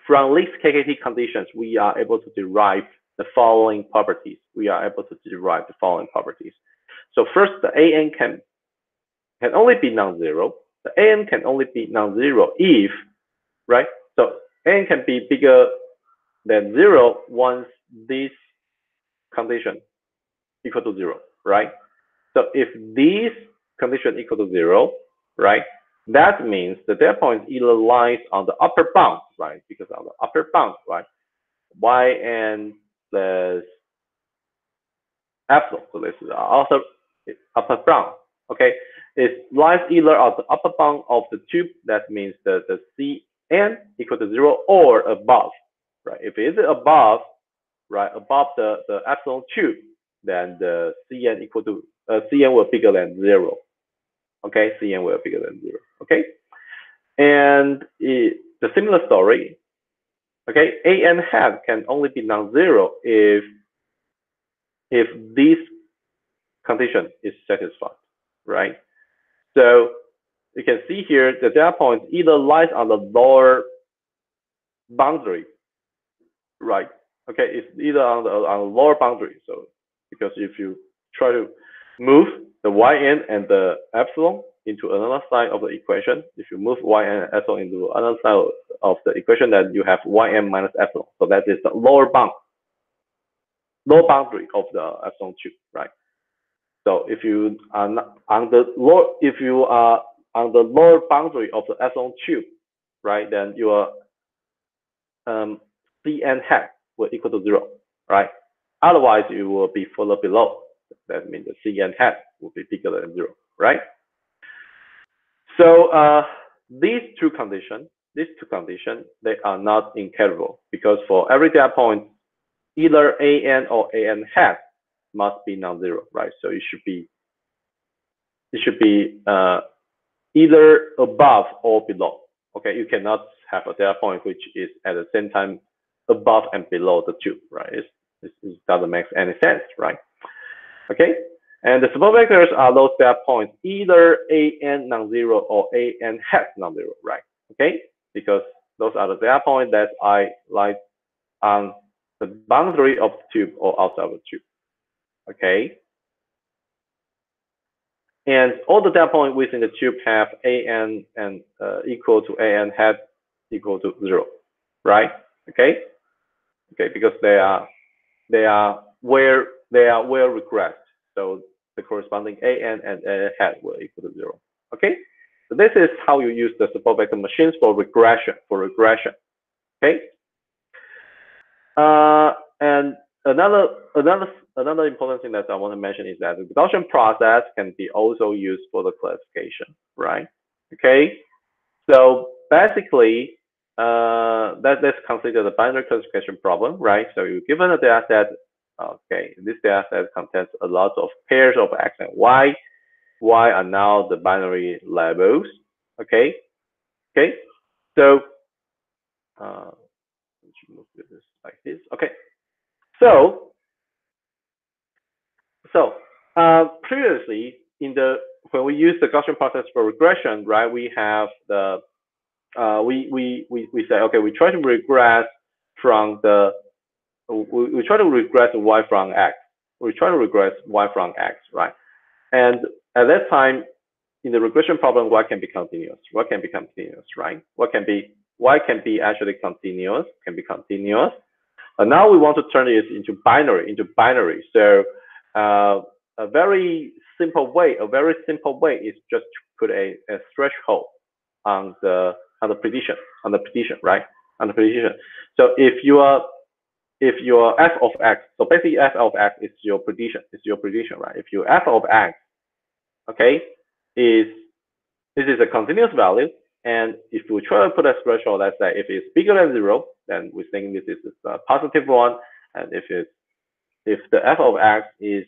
from these KKT conditions, we are able to derive the following properties. So first, the AN can only be non-zero. The AN can only be non-zero if, right? So AN can be bigger than 0 once this condition equal to 0, right? So if this condition equal to 0, right, that means the data point either lies on the upper bound, right? Because on the upper bound, right, yn plus epsilon. So this is also upper bound. Okay, it lies either on the upper bound of the tube. That means the Cn equal to 0 or above, right? If it is above, right, above the epsilon tube, then the Cn equal to Cn will bigger than 0. Okay, Cn will bigger than 0. Okay, and the similar story. Okay, An hat can only be non-zero if this condition is satisfied, right? So you can see here the data point either lies on the lower boundary, right? Okay, it's either on the lower boundary. So because if you try to move the yn and the epsilon into another side of the equation, if you move yn and epsilon into another side of the equation, then you have yn minus epsilon. So that is the lower boundary of the epsilon tube, right? So if you are on the lower boundary of the epsilon tube, right, then your Cn hat will equal to 0, right? Otherwise, it will be further below. That means the Cn hat will be bigger than 0, right? So these two conditions, they are not incalculable because for every data point, either An or An hat must be non-zero, right? So it should be either above or below. Okay, you cannot have a data point which is at the same time above and below the tube, right? It doesn't make any sense, right? Okay, and the support vectors are those data points, either An non-zero or An hat non-zero, right? Okay, because those are the data points that lie on the boundary of the tube or outside of the tube. Okay, and all the data points within the tube have An and equal to An hat equal to 0, right? Okay, because they are well regressed, so the corresponding An and An hat will equal to 0. Okay, so this is how you use the support vector machines for regression. Okay, and another important thing that I want to mention is that the reduction process can be also used for the classification, right? Okay, so basically, let's consider the binary classification problem, right? So you're given a data set. Okay, this data set contains a lot of pairs of x and y. Y are now the binary labels. Okay, so let's move this like this. Okay, so previously when we use the Gaussian process for regression, right? We have the we say, okay, we try to regress from the we try to regress y from x. We try to regress y from x, right? And at that time, in the regression problem, y can be continuous. Y can be continuous, right? Y can be actually continuous. And now we want to turn it into binary. So a very simple way is just to put a threshold on the prediction, right? On the prediction. So if your f of x, so basically f of x is your prediction, right? If your f of x, okay, this is a continuous value, and if we try to put a threshold, let's say if it's bigger than 0, then we think this is a positive one, and if the f of x is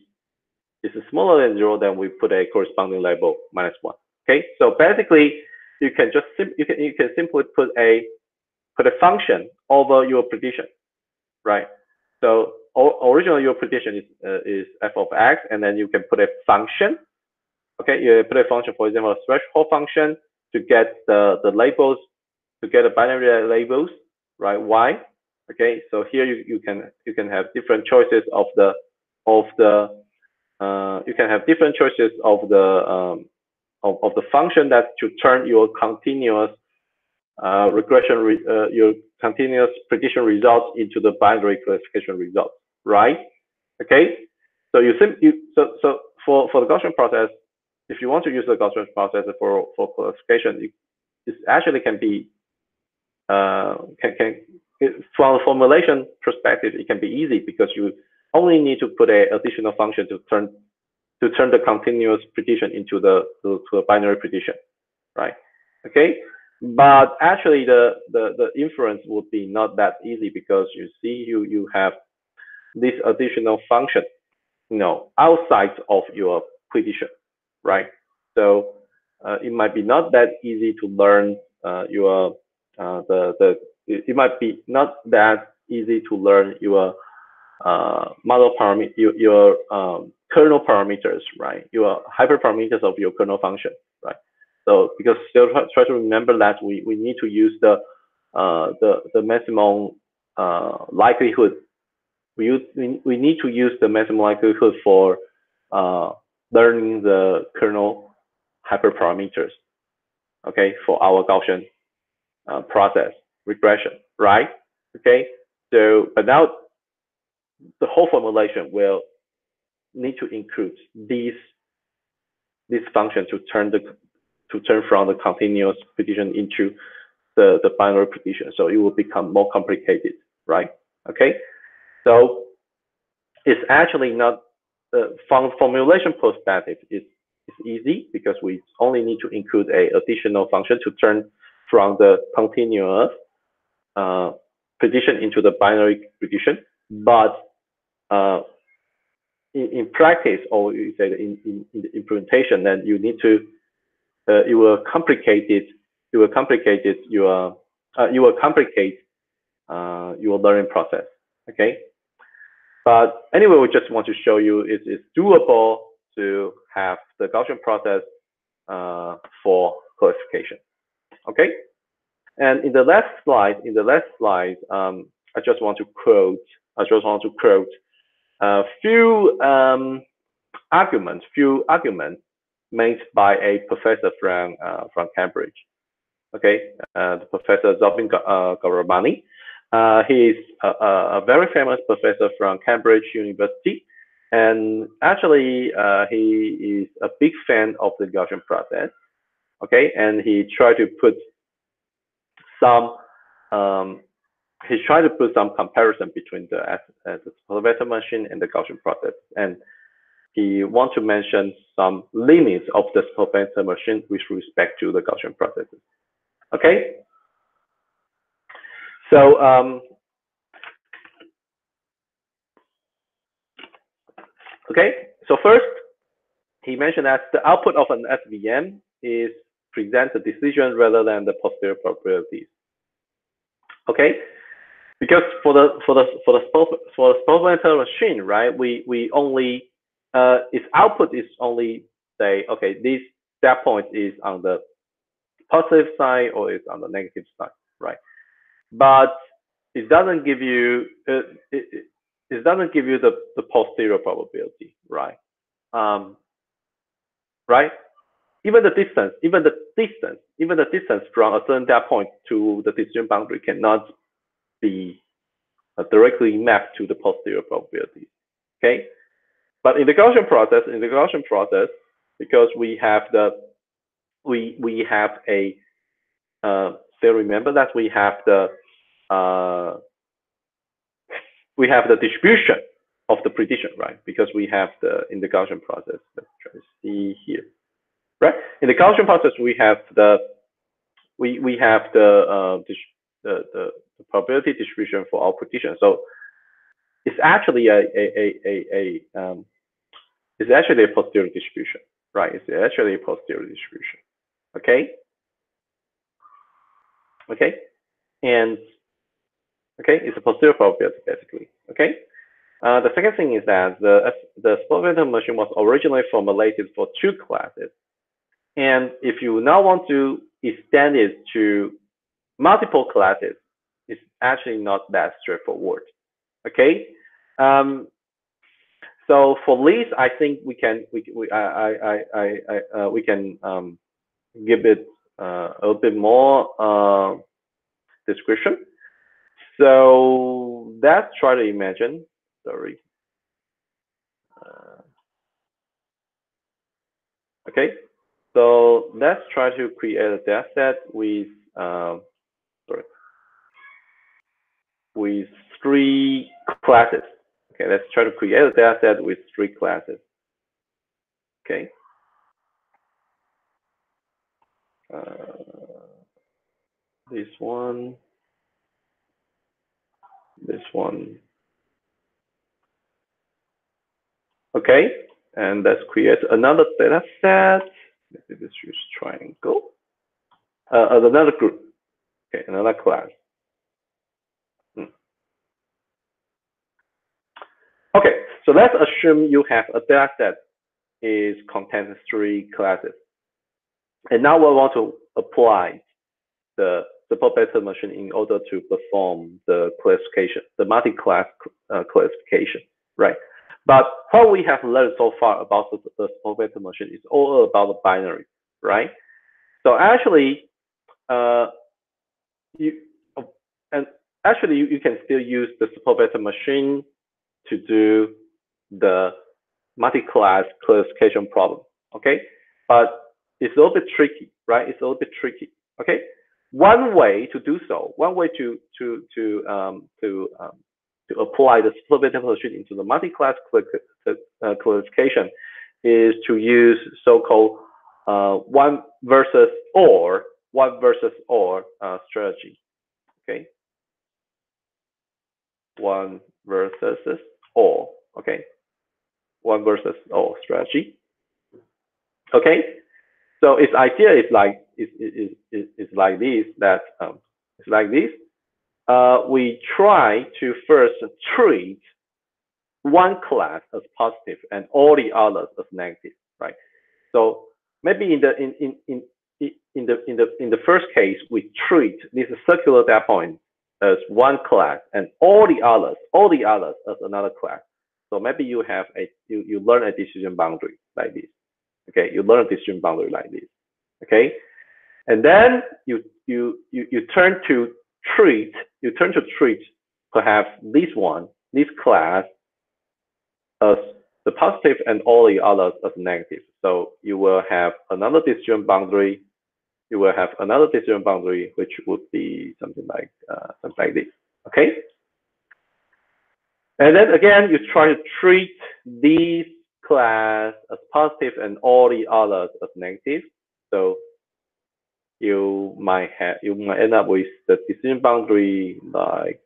smaller than 0, then we put a corresponding label -1. Okay, so basically you can simply put a function over your prediction. right? So originally your prediction is f of x, and then you can put a function. Okay, you put a function, for example, a threshold function to get the labels, to get the binary labels, right? Y. Okay, so here you can have different choices of the you can have different choices of the function that to turn your continuous your continuous prediction results into the binary classification results, right? Okay, so so for the Gaussian process, if you want to use the Gaussian process for classification, it actually can be from a formulation perspective, it can be easy because you only need to put an additional function to turn the continuous prediction into to a binary prediction, right? Okay, but actually the inference would be not that easy because you see you have this additional function, outside of your prediction, right? So it might be not that easy to learn it might be not that easy to learn your model parameter, your kernel parameters, right? Your hyperparameters of your kernel function, right? So because still try to remember that we need to use the maximum likelihood. We need to use the maximum likelihood for learning the kernel hyperparameters, okay, for our Gaussian process regression, right? Okay, so but now the whole formulation will need to include this function to turn from the continuous prediction into the binary prediction. So it will become more complicated, right? Okay, so it's actually not from formulation perspective. It's easy because we only need to include a additional function to turn from the continuous prediction into the binary prediction. But in practice, or you say in the implementation, then you need to it will complicate your learning process. Okay, but anyway, we just want to show you it's doable to have the Gaussian process for classification. Okay, and in the last slide, I just want to quote a few arguments made by a professor from Cambridge. Okay, the Professor Zobin Gauramani. He is a very famous professor from Cambridge University, and actually he is a big fan of the Gaussian process. Okay, and he tried to put some comparison between the support vector machine and the Gaussian process, and he wants to mention some limits of the support vector machine with respect to the Gaussian processes. Okay, so so first he mentioned that the output of an SVM is presents a decision rather than the posterior probabilities. Okay, because for the support vector machine, right, we only its output is only say, okay, that point is on the positive side or is on the negative side, right? But it doesn't give you it doesn't give you the posterior probability, right? Right? Even the distance from a certain data point to the decision boundary cannot be directly mapped to the posterior probability. Okay, but in the Gaussian process, because we have a still remember that we have the distribution of the prediction, right? Because we have in the Gaussian process. Let's try to see here, right? In the Gaussian process, we have the probability distribution for our prediction. So it's actually a posterior distribution, right? It's actually a posterior distribution. Okay. Okay, and Okay, it's a posterior probability basically. Okay. The second thing is that the spectral machine was originally formulated for two classes, and if you now want to extend it to multiple classes, it's actually not that straightforward. Okay. So for this, I think we can we can give it a little bit more description. So let's try to imagine. Sorry. Okay. So let's try to create a data set with sorry, with three classes. Okay, let's try to create a data set with three classes. Okay. This one, this one. Okay, and let's create another data set. Maybe let's use triangle. Another group. Okay, another class. Okay, so let's assume you have a data set is contains three classes. And now we want to apply the probability machine in order to perform the classification, the multi-class classification, right? But what we have learned so far about the probability machine is all about the binary, right? So actually, you and actually you can still use the probability machine to do the multi-class classification problem, okay? But it's a little bit tricky, right? It's a little bit tricky, okay? One way to do so, one way to apply the probability machine into the multi-class classification is to use so-called one versus or strategy, okay? One versus or, okay? One versus all strategy. Okay, so its idea is like is like this. That it's like this. We try to first treat one class as positive and all the others as negative, right? So maybe in the first case, we treat this circular data point as one class and all the others as another class. So maybe you have you learn a decision boundary like this. Okay, you learn a decision boundary like this. Okay, and then you turn to treat perhaps this class as the positive and all the others as negative. So you will have another decision boundary. You will have another decision boundary, which would be something like this. Okay. And then again, you try to treat these class as positive and all the others as negative. So you might end up with the decision boundary like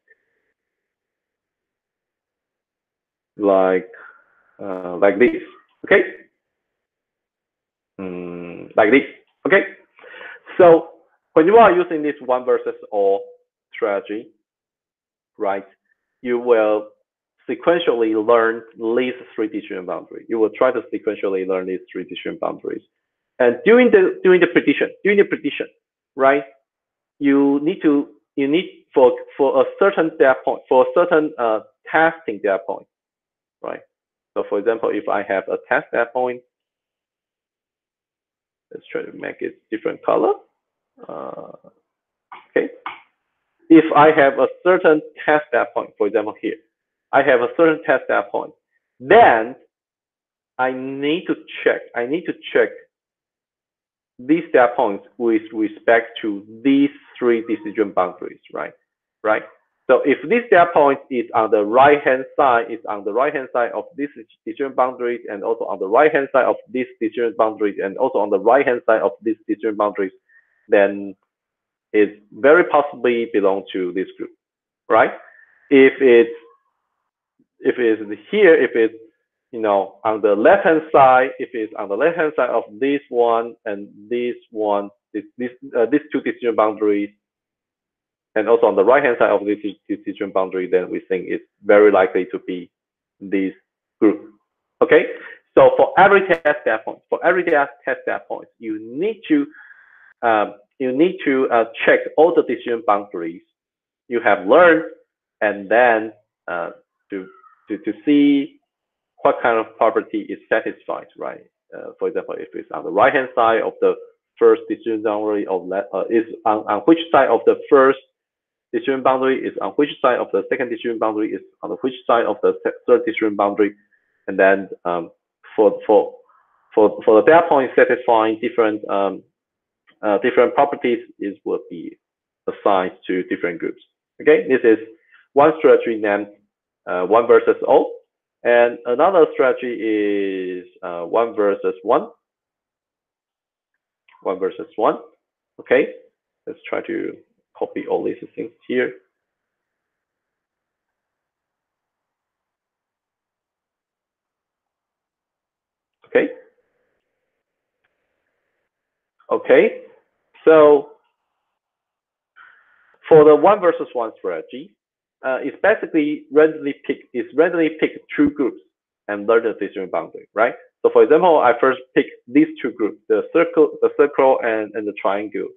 this. Okay. Like this. Okay. So when you are using this one versus all strategy, right, you will sequentially learn these three decision boundaries. You will try to sequentially learn these three decision boundaries. And during the prediction, right, you need for a certain data point, for a certain testing data point, right? So for example, if I have a test data point, let's try to make it different color. Okay. If I have a certain test data point, for example here, I have a certain test data point, then I need to check these data points with respect to these three decision boundaries, right? Right. So if this data point is on the right hand side, of this decision boundaries, and also on the right hand side of this decision boundaries, and also on the right hand side of this decision boundaries, then it very possibly belongs to this group, right? If it's here, if it's on the left hand side, if it's on the left hand side of this one and this one, these two decision boundaries, and also on the right-hand side of this decision boundary, then we think it's very likely to be this group. Okay, so for every test data point, you need to check all the decision boundaries you have learned, and then to see what kind of property is satisfied, right? For example, if it's on the right-hand side of the first decision boundary, or is on which side of the first decision boundary, is on which side of the second decision boundary, is on which side of the third decision boundary, and then for the data point satisfying different different properties, it will be assigned to different groups. Okay, this is one strategy named one versus all, and another strategy is one versus one. One versus one. Okay, let's try to copy all these things here. Okay. Okay. So for the one versus one strategy, it's basically randomly pick two groups and learn the decision boundary, right? So for example, I first pick these two groups, the circle and the triangle,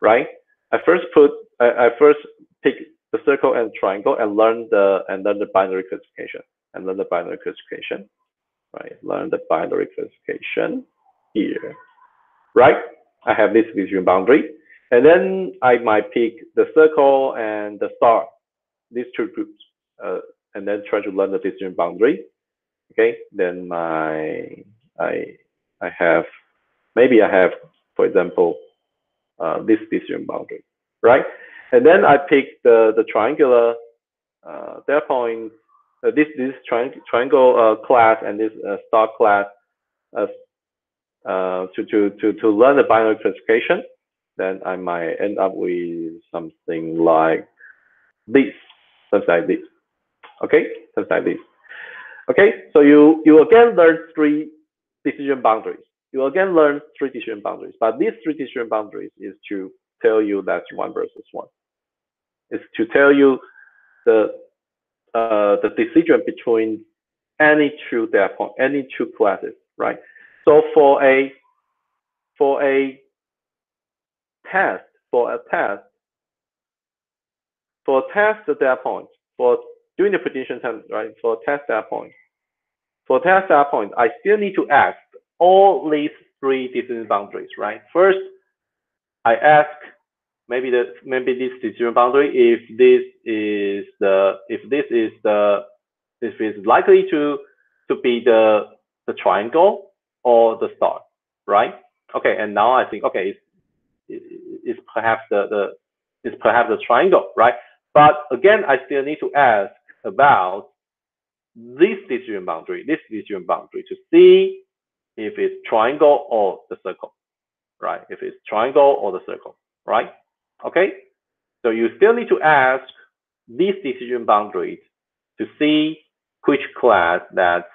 right? I first pick the circle and triangle and learn the binary classification right? Learn the binary classification here, right? I have this decision boundary, and then I might pick the circle and the star, these two groups, and then try to learn the decision boundary. Okay, then I have, maybe I have, for example, this decision boundary, right? And then I pick the triangular data point, this triangle class and this star class to learn the binary classification. Then I might end up with something like this, something like this. Okay, something like this. Okay, so you again learn three decision boundaries. But these three decision boundaries is to tell you that's one versus one. It's to tell you the decision between any two data point, any two classes, right? So for a test data point, for doing the prediction time, right? For test data point, I still need to ask all these three decision boundaries, right? First, I ask maybe this decision boundary if it's likely to be the triangle or the star, right? Okay, and now I think, okay, it's perhaps the triangle, right? But again, I still need to ask about this decision boundary to see if it's triangle or the circle, right? If it's triangle or the circle, right? Okay, so you still need to ask these decision boundaries to see which class that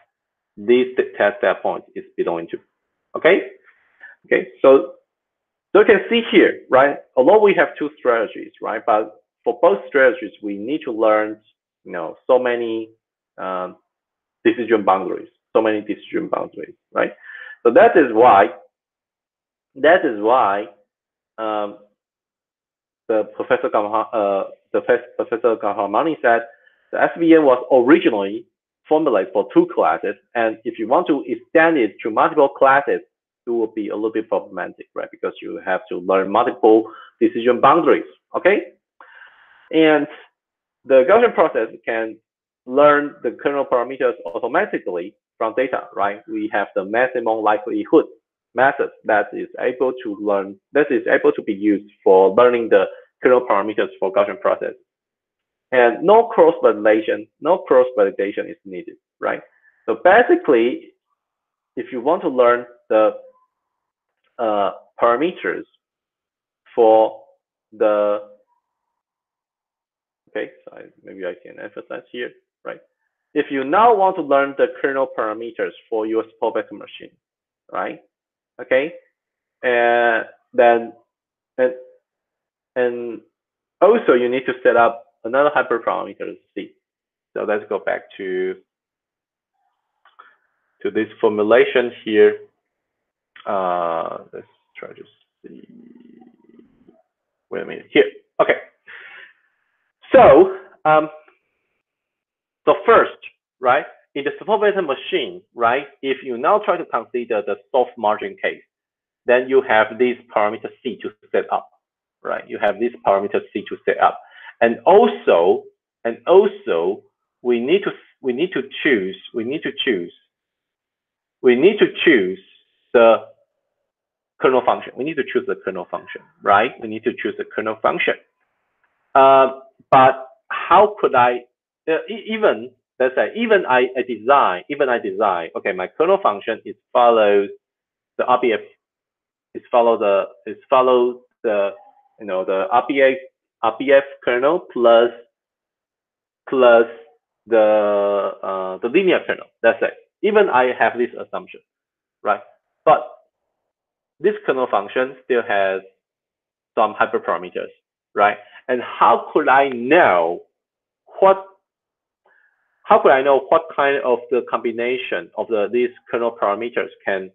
this test data point is belonging to. Okay, so you can see here, right? Although we have two strategies, right? But for both strategies, we need to learn, so many decision boundaries, right? So that is why the Professor Ghamani said the SVM was originally formulated for two classes, and if you want to extend it to multiple classes, it will be a little bit problematic, right? Because you have to learn multiple decision boundaries, okay? And the Gaussian process can learn the kernel parameters automatically from data, right? We have the maximum likelihood method that is able to be used for learning the kernel parameters for Gaussian process. And no cross validation is needed, right? So basically, if you want to learn the parameters for the, okay, so maybe I can emphasize here, right? If you now want to learn the kernel parameters for your support vector machine, right? Okay, and then Also, you need to set up another hyperparameter C. So let's go back to this formulation here. Let's try to see. Wait a minute here. Okay. So, first, right, in the supervisor machine, right, if you now try to consider the soft margin case, then you have this parameter C to set up, right? You have this parameter C to set up, and also we need to choose the kernel function. We need to choose the kernel function, right? We need to choose the kernel function. But how could I even, let's say, even I design, okay, my kernel function is follows the RBF, is follow the the RBF kernel plus the linear kernel. That's it. Even I have this assumption, right? But this kernel function still has some hyperparameters, right? And how could I know what kind of the combination of these kernel parameters can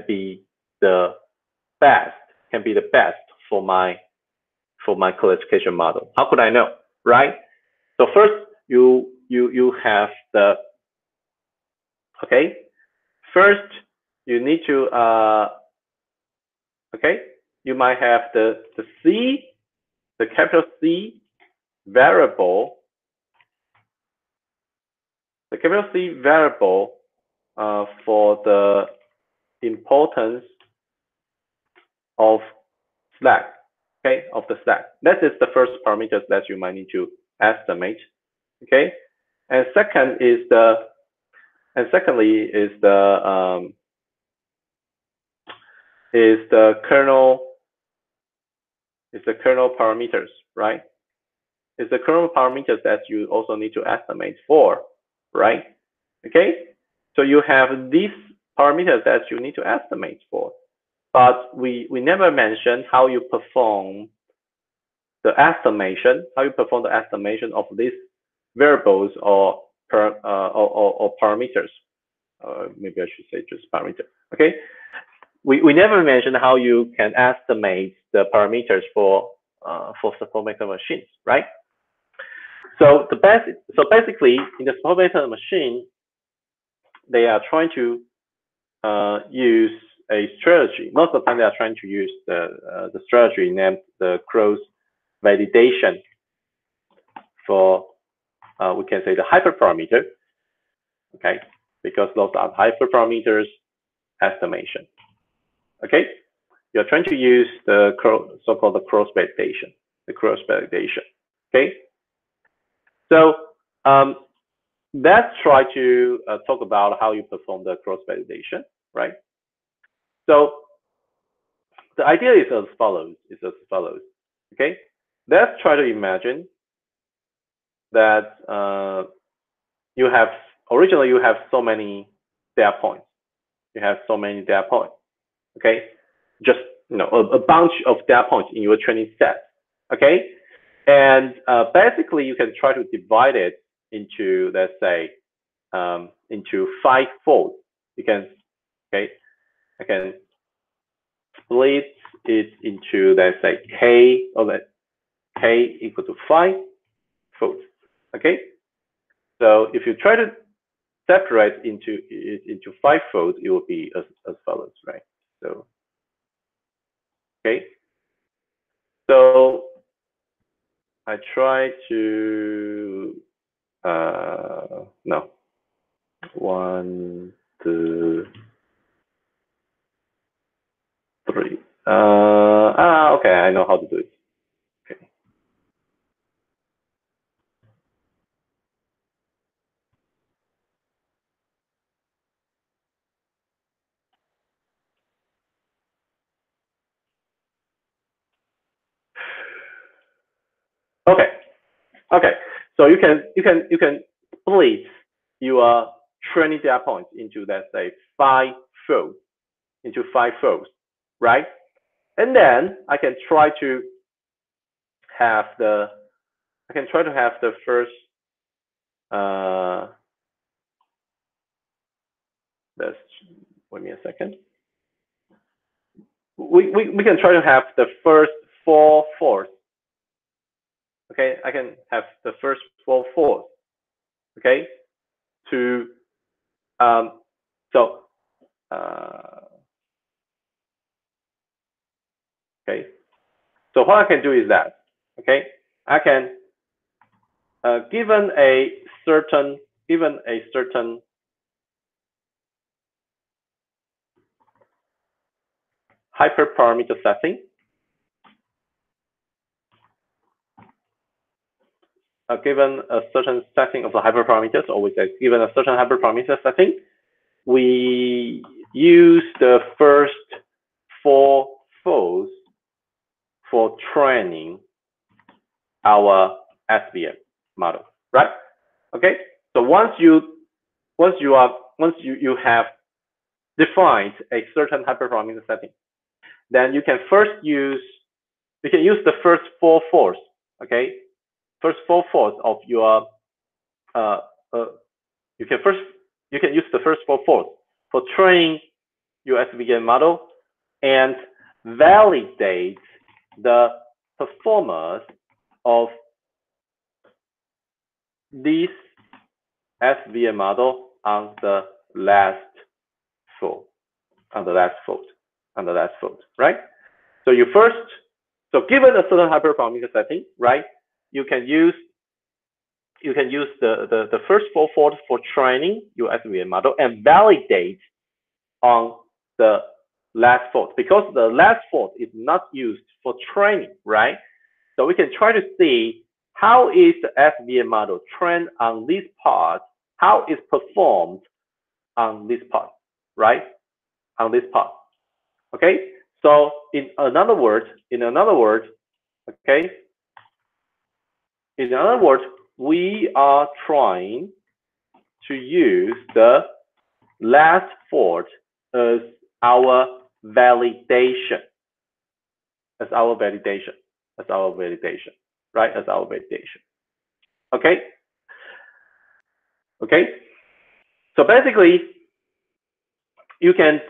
be the best for my classification model? How could I know, right? So first you have the, okay, first you need to okay, you might have the C, the capital C variable, for the importance of slack, okay, of the slack. That is the first parameter that you might need to estimate, okay. And secondly is the kernel parameters, right? Is the kernel parameters that you also need to estimate for, right? Okay, so you have these parameters that you need to estimate for, but we never mentioned how you perform the estimation, of these variables or parameters. Maybe I should say just parameter. Okay, we never mentioned how you can estimate the parameters for support vector machines, right? So basically in the support vector machine, they are trying to use a strategy. Most of the time, they are trying to use the strategy named the cross validation for we can say the hyperparameter, okay, because those are hyperparameters estimation. Okay, you're trying to use the so-called the cross validation, Okay, so let's try to talk about how you perform the cross validation, right? So the idea is as follows. Okay, let's try to imagine that originally you have so many data points. Okay, just a bunch of data points in your training set. Okay, and basically you can try to divide it into, let's say, into 5 folds. You can, okay, I can split it into, let's say, k, or let k equal to 5 folds. Okay, so if you try to separate into 5 folds, it will be as follows, right? So okay, so I try to no, 1, 2, 3. Okay, I know how to do it. Okay. Okay. Okay. So you can split your training data points into, let's say, 5 folds, right? And then I can try to have the first let's wait me a second. We can try to have the first 4 fourths. Okay, I can have the first 4 fourths. Okay, to so okay. So what I can do is that, okay, I can given a certain hyperparameter setting, given a certain setting of the hyperparameters, or we say given a certain hyperparameter setting, we use the first 4 folds for training our SVM model, right? Okay. So once you have defined a certain hyperparameter setting, then you can use the first 4 fourths. Okay, first 4 fourths of your you can use the first 4 fourths for training your SVM model and validate the performance of this SVM model on the last fold, right? So given a certain hyperparameter setting, right, you can use the first 4 folds for training your SVM model and validate on the last fold, because the last fold is not used for training, right? So we can try to see how is the SVM model trained on this part, how it's performed on this part, right? On this part. Okay. So in other words, okay. In other words, we are trying to use the last fold as our validation, right? As our validation. Okay. Okay. So basically, you can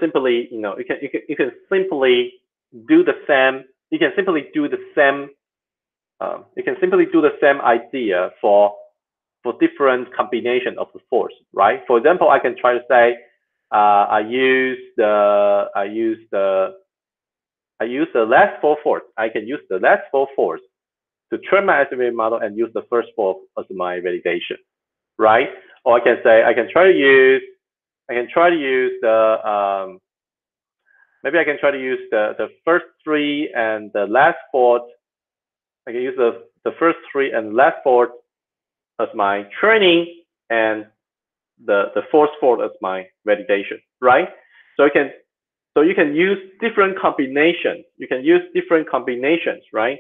simply you can simply do the same. You can simply do the same idea for different combination of the force, right? For example, I can try to say I use the last 4 fourths. I can use the last 4 fourths to train my SVM model and use the first 4 as my validation, right? Or I can say I can try to use the maybe I can try to use the first 3 and the last 4. I can use the first 3 and last 4 as my training and the fourth 4 as my validation, right? So you can use different combinations. You can use different combinations, right?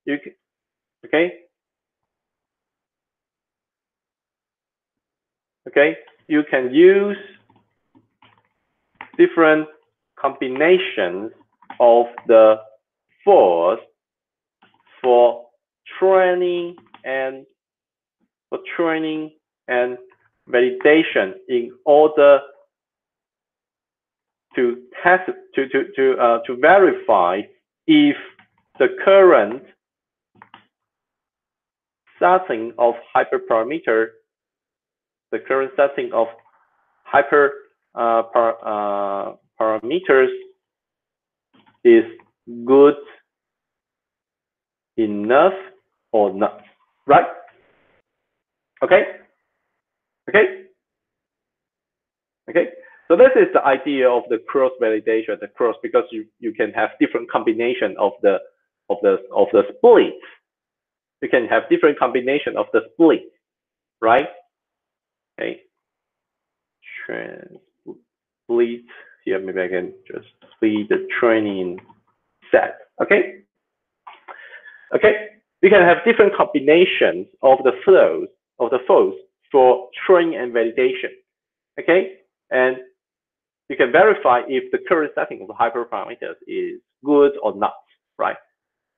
Okay. Okay. You can use different combinations of the force for training and validation in order to test to verify if the current setting of hyperparameter, parameters is good enough or not, right? Okay. Okay. Okay. So this is the idea of the cross validation, because you can have different combination of the splits. You can have different combination of the split, right? Okay. Split here. Maybe I can just split the training set. Okay. Okay. We can have different combinations of the flows for training and validation. Okay. And you can verify if the current setting of the hyperparameters is good or not, right?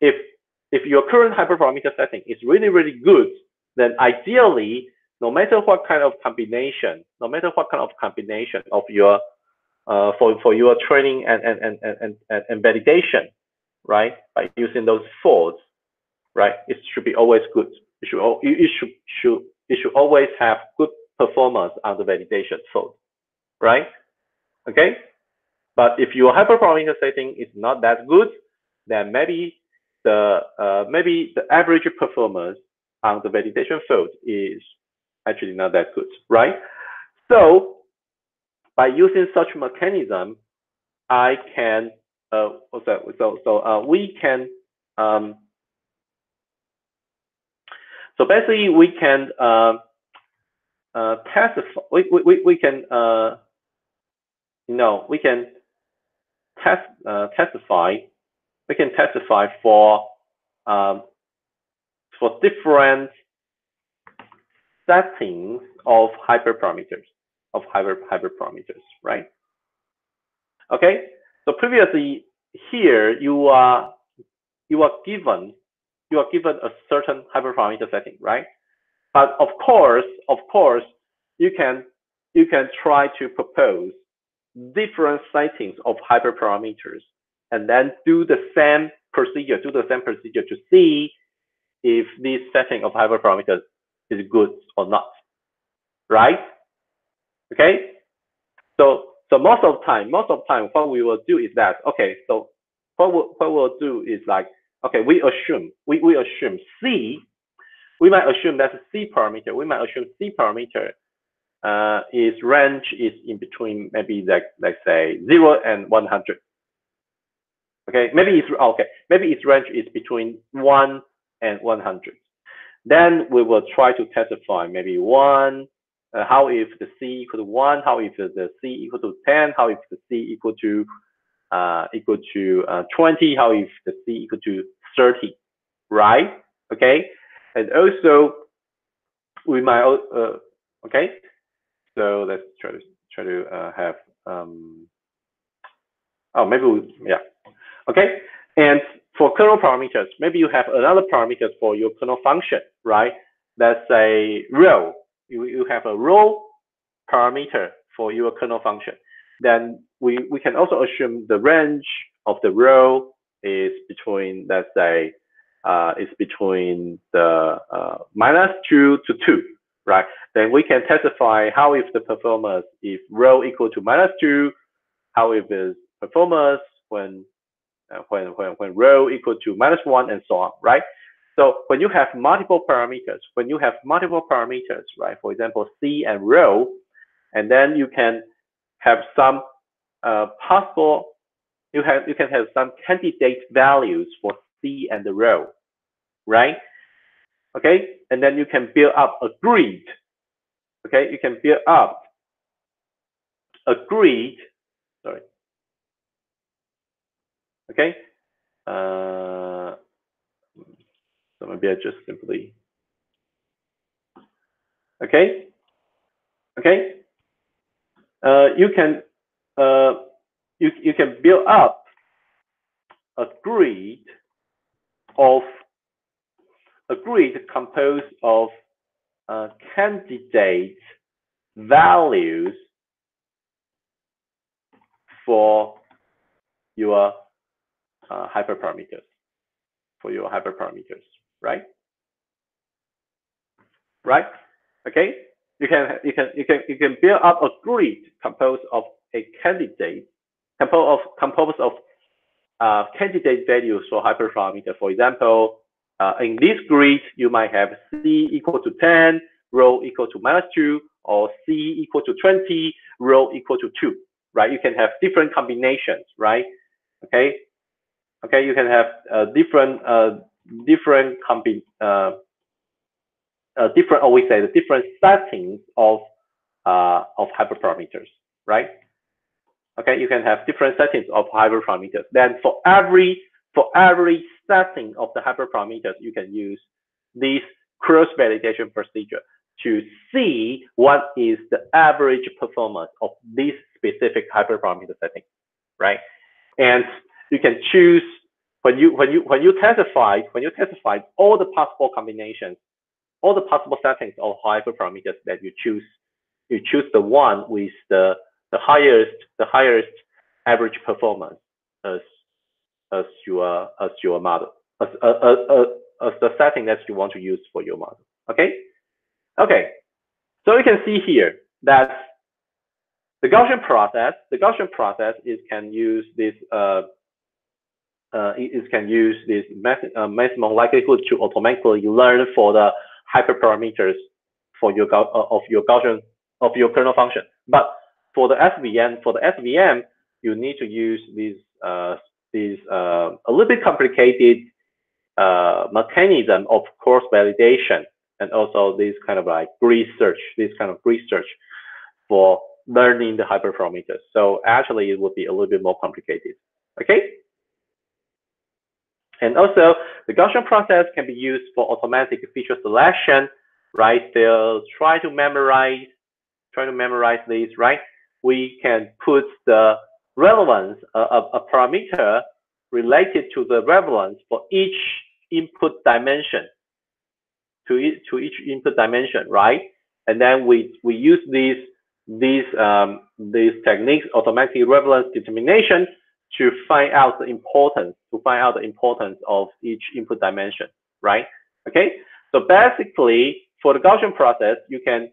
If if your current hyperparameter setting is really, really good, then ideally, no matter what kind of combination, of your for your training and validation, right? By using those folds, right? It should be always good. It should always have good performance on the validation fold, right? Okay. But if your hyperparameter setting is not that good, then maybe the average performance on the validation fold is actually not that good, right? So by using such mechanism, I can we can so basically we can test we can we can testify for different settings of hyperparameters right? Okay, so previously here you are given a certain hyperparameter setting, right? But of course you can try to propose different settings of hyperparameters and then do the same procedure to see if this setting of hyperparameters is good or not, right? Okay, so most of the time what we will do is that, okay, so what we'll do is like, okay, we assume C, we might assume that's a C parameter. We might assume C parameter its range is in between maybe let's say 0 and 100. Okay, maybe its range is between 1 and 100. Then we will try to testify maybe 1. How if the C equal to 1? How if the C equal to 10? How if the C equal to 20? How if the C equal to 30? Right? Okay, and also we might okay. So let's try to have yeah, okay. And for kernel parameters, maybe you have another parameters for your kernel function, right? Let's say row. You have a row parameter for your kernel function. Then we can also assume the range of the row is between, let's say, is between the -2 to 2, right? Then we can testify how if the performance if row equal to -2, how if its performance when row equal to -1, and so on, right? So when you have multiple parameters, right? For example, C and row, and then you can have some possible, you can have some candidate values for C and the row, right? Okay, and then you can build up a grid. Okay, you can build up a grid. Sorry. Okay. So maybe I just simply. Okay. Okay. You can you can build up a grid composed of candidate values for your hyperparameters, right? Right? Okay. You can build up a grid composed of a candidate, composed of candidate values for hyperparameter. For example, in this grid, you might have C equal to 10, row equal to -2, or C equal to 20, row equal to 2, right? You can have different combinations, right? Okay. Okay, you can have different settings of hyperparameters, right? Okay, you can have different settings of hyperparameters. Then for every setting of the hyperparameters, you can use this cross-validation procedure to see what is the average performance of this specific hyperparameter setting, right? And you can choose when you testified all the possible combinations, all the possible settings of hyperparameters that you choose the one with the highest average performance as your model, as the setting that you want to use for your model. Okay. So you can see here that the Gaussian process is can use this maximum likelihood to automatically learn for the hyperparameters for your kernel function. But for the SVM, you need to use these a little bit complicated mechanism of cross validation, and also this kind of like research for learning the hyperparameters. So actually, it would be a little bit more complicated. Okay. And also, the Gaussian process can be used for automatic feature selection, right? So try to memorize these, right? We can put the relevance, a parameter related to the relevance for each input dimension, right? And then we use these techniques, automatic relevance determination, to find out the importance of each input dimension, right? Okay. So basically, for the Gaussian process, you can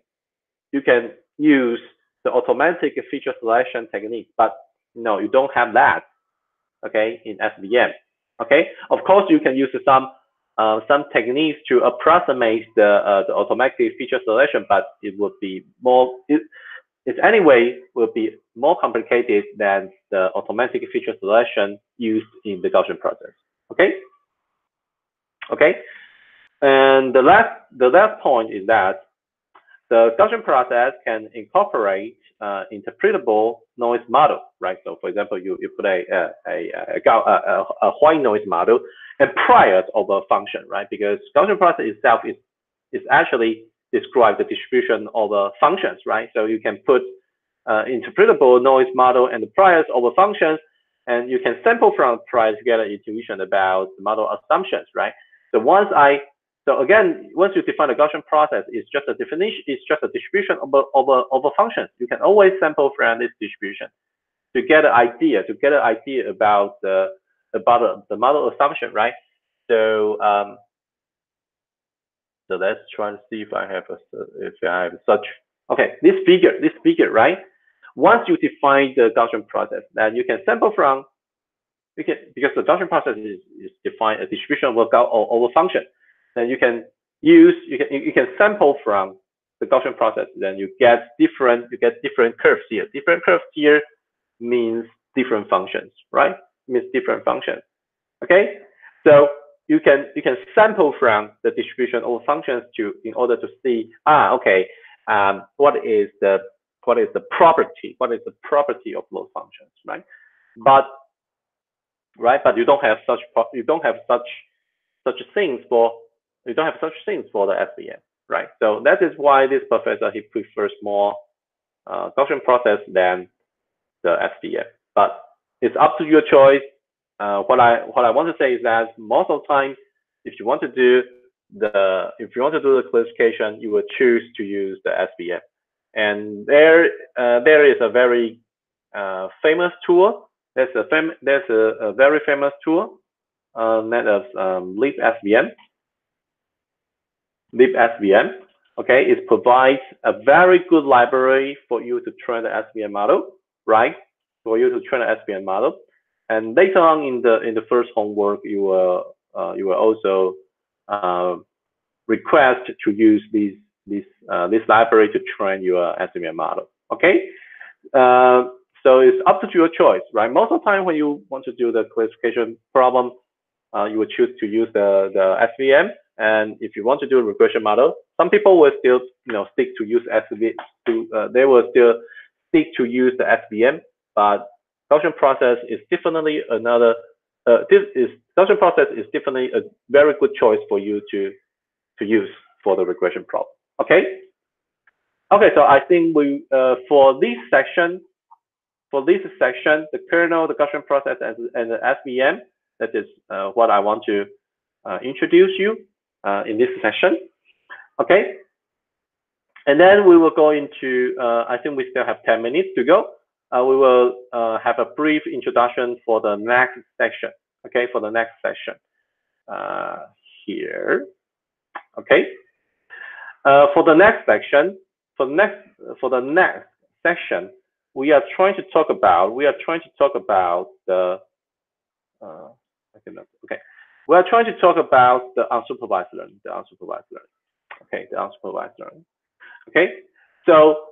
use the automatic feature selection technique, but no, you don't have that. Okay, in SVM. Okay, of course you can use some techniques to approximate the automatic feature selection, but it would be more it anyway will be more complicated than the automatic feature selection used in the Gaussian process. Okay. And the last point is that the Gaussian process can incorporate interpretable noise model, right? So for example, you put a white noise model and priors of a function, right? Because Gaussian process itself is actually describe the distribution of functions, right? So you can put interpretable noise model and the priors over functions, and you can sample from priors to get an intuition about the model assumptions, right? So once you define the Gaussian process, it's just a distribution over functions. You can always sample from this distribution to get an idea about the model assumption, right? So so let's try to see if I have such. Okay, this figure, right? Once you define the Gaussian process, then you can sample from. Because the Gaussian process is defined a distribution over function. Then you can sample from the Gaussian process. Then you get different curves here. Different curves here means different functions, right? Means different functions. Okay, so you can sample from the distribution over functions in order to see what is the property of those functions, right? But you don't have such things for the SVM, right? So that is why this professor he prefers more Gaussian process than the SVM. But it's up to your choice. What I want to say is that most of the time, if you want to do the classification, you will choose to use the SVM. And there is a very famous tool. There's a very famous tool that is libSVM. Okay, it provides a very good library for you to train the SVM model, right? For you to train the SVM model, and later on in the first homework, you will also request to use this library to train your SVM model. Okay. So it's up to your choice, right? Most of the time when you want to do the classification problem, you would choose to use the SVM. And if you want to do a regression model, some people will still stick to use SVM. They will still stick to use the SVM. But Gaussian process is definitely Gaussian process is definitely a very good choice for you to use for the regression problem. Okay. Okay. So I think for this section, the kernel, the Gaussian process, and the SVM, That is what I want to introduce you in this session. Okay. And then we will go into, I think we still have 10 minutes to go. We will have a brief introduction for the next section. Okay, for the next session here. Okay. For the next section, for the next section, we are trying to talk about the okay. We are trying to talk about the unsupervised learning, Okay, the unsupervised learning. Okay, so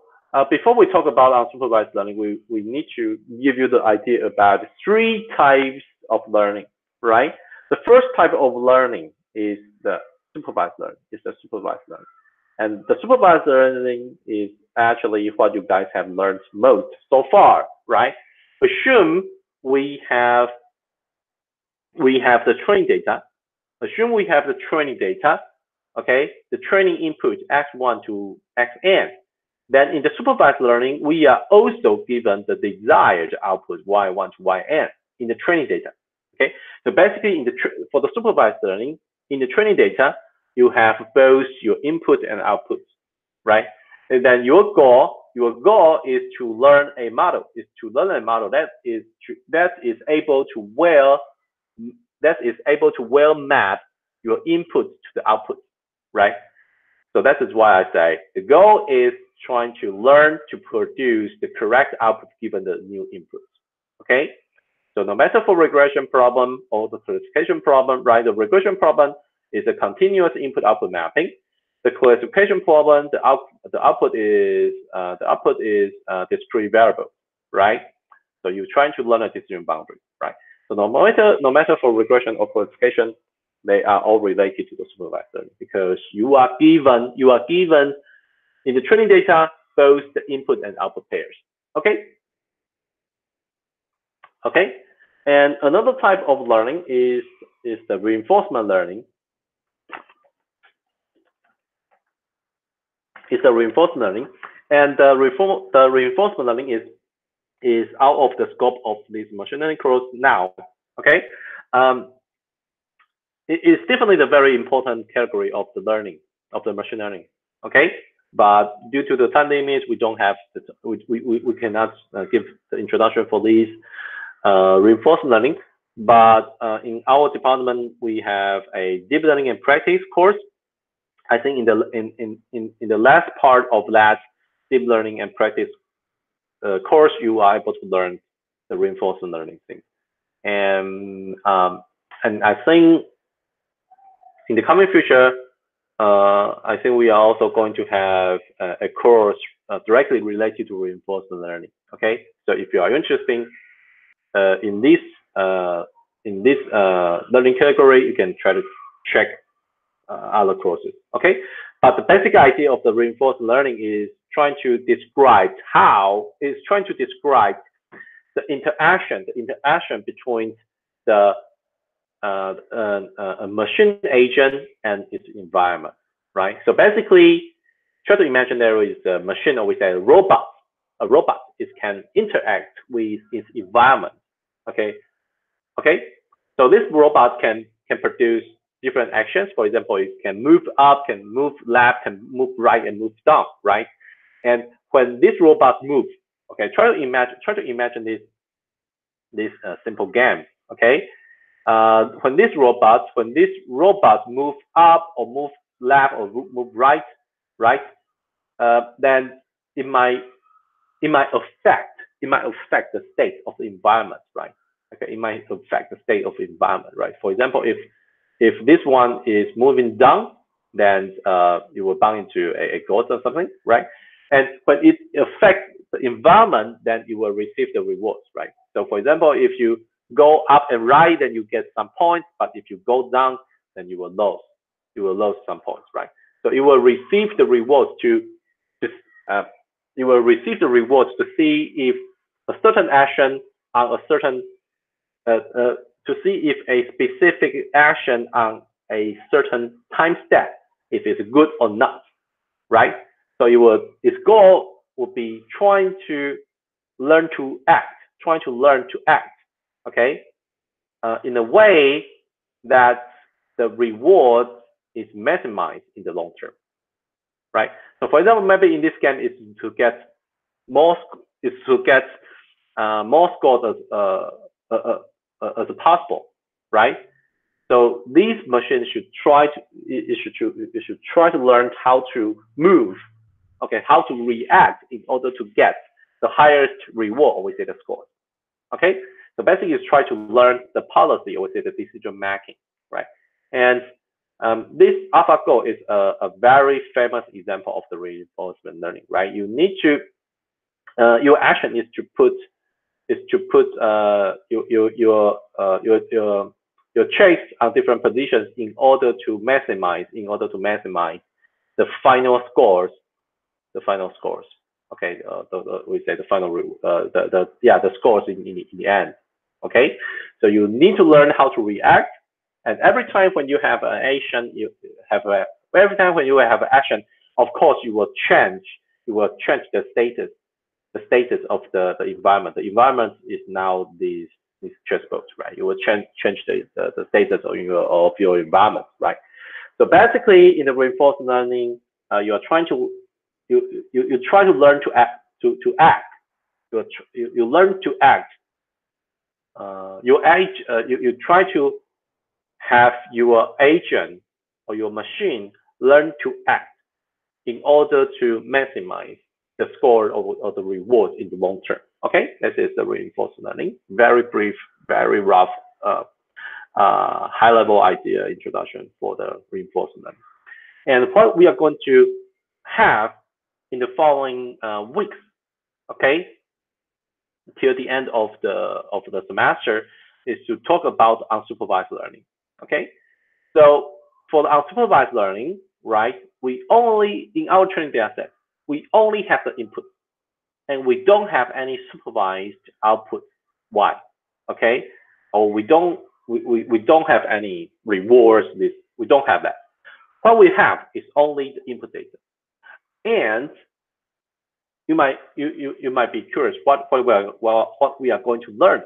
before we talk about unsupervised learning, we need to give you the idea about 3 types of learning, right? The first type of learning is the supervised learning. And the supervised learning is actually what you guys have learned most so far, right? Assume we have the training data. Okay, the training input x1 to xn. Then in the supervised learning, we are also given the desired output y1 to yn in the training data. Okay, so basically for the supervised learning, in the training data, you have both your input and output, right? And then your goal is to learn a model, that is able to well map your input to the output, right? So that is why I say the goal is trying to learn to produce the correct output given the new inputs. Okay, so no matter for regression problem or the classification problem, right? The regression problem is a continuous input-output mapping. The classification problem, the output is discrete variable, right? So you're trying to learn a decision boundary, right? So no matter for regression or classification, they are all related to the supervised learning because you are given in the training data both the input and output pairs. Okay. Okay. And another type of learning is the reinforcement learning. It's a reinforcement learning, and the reinforcement learning is out of the scope of this machine learning course now. Okay. It's definitely the very important category of the learning of the machine learning. Okay, but due to the time limit, we don't have we cannot give the introduction for this reinforcement learning. But in our department, we have a deep learning and practice course. I think in the last part of that deep learning and practice course, you are able to learn the reinforcement learning thing. And I think in the coming future, I think we are also going to have a course directly related to reinforcement learning. Okay, so if you are interested in this learning category, you can try to check other courses. Okay, but the basic idea of the reinforcement learning is trying to describe the interaction between the a machine agent and its environment, right? So basically, try to imagine there is a machine, or we say a robot. A robot can interact with its environment. Okay. So this robot can produce different actions. For example, it can move up, can move left, can move right, and move down, right? And when this robot moves, okay, try to imagine this simple game. Okay. When this robot move up or move left or move right, then it might affect the state of the environment, right? Okay, it might affect the state of the environment, right? For example, if this one is moving down, then you will bump into a ghost or something, right? And when it affects the environment, then you will receive the rewards, right? So for example, if you go up and right, then you get some points, but if you go down, then you will lose some points, right? So you will receive the rewards to see if a certain action on a certain to see if a specific action on a certain time step, if it's good or not, right? So its goal would be trying to learn to act, okay? in a way that the reward is maximized in the long term, right? So for example, maybe in this game is to get more more scores as possible, right? So these machines should try to it should try to learn how to move, okay, how to react in order to get the highest reward, or we say the score, okay. So basically, it's try to learn the policy, or we say the decision making, right? And this AlphaGo is a very famous example of the reinforcement learning, right? You need to your action is to put your chase on different positions in order to maximize the final scores, okay. We say the final the scores in the end, okay. So you need to learn how to react, and every time when you have an action, every time when you have an action, of course you will change the status of the environment. The environment is now this chessboard, right? You will change the status of your environment, right? So basically, in the reinforcement learning, you are trying to you try to learn to act you learn to act. You try to have your agent or your machine learn to act in order to maximize the score or the reward in the long term. Okay, this is the reinforcement learning. Very brief, very rough, high-level idea introduction for the reinforcement learning. And what we are going to have in the following weeks, okay, till the end of the semester, is to talk about unsupervised learning. Okay, so for the unsupervised learning, right, we only in our training data set we only have the input, and we don't have any supervised output. Why? Okay, or we don't have any rewards. We don't have that. What we have is only the input data, and you might be curious what we are going to learn,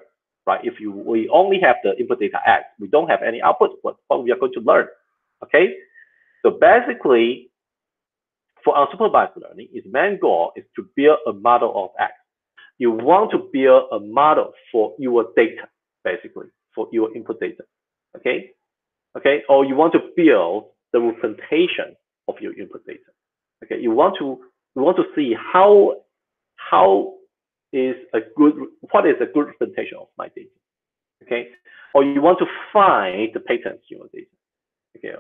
right? If we only have the input data X, we don't have any output. What we are going to learn? Okay, so basically, for unsupervised learning, its main goal is to build a model of X. You want to build a model for your data, basically, for your input data. Okay, or you want to build the representation of your input data. Okay, you want to see what is a good representation of my data. Okay, or you want to find the patterns in your data. Okay,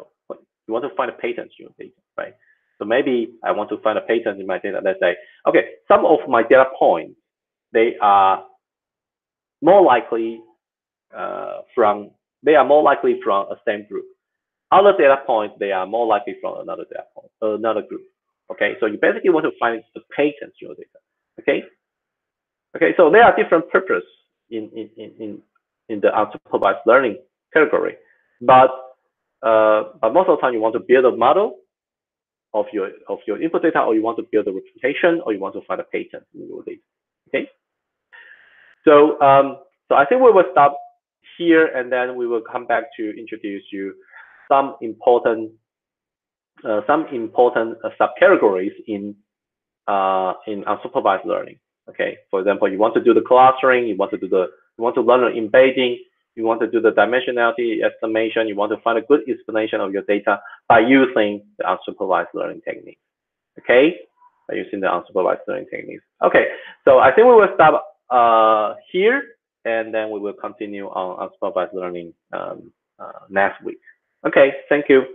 you want to find the patterns in your data, right? So maybe I want to find a pattern in my data. Let's say, okay, some of my data points, they are more likely from a same group. Other data points, they are more likely from another group. Okay, so you basically want to find the patterns in your data. Okay, so there are different purposes in the unsupervised learning category, but most of the time you want to build a model of your input data, or you want to build a representation, or you want to find a pattern in your data. Okay, so I think we will stop here, and then we will come back to introduce you some important subcategories in unsupervised learning. Okay, for example, you want to do the clustering, you want to learn the embedding, you want to do the dimensionality estimation, you want to find a good explanation of your data by using the unsupervised learning techniques. Okay, by using the unsupervised learning techniques. Okay, so I think we will stop here, and then we will continue on unsupervised learning next week. Okay, thank you.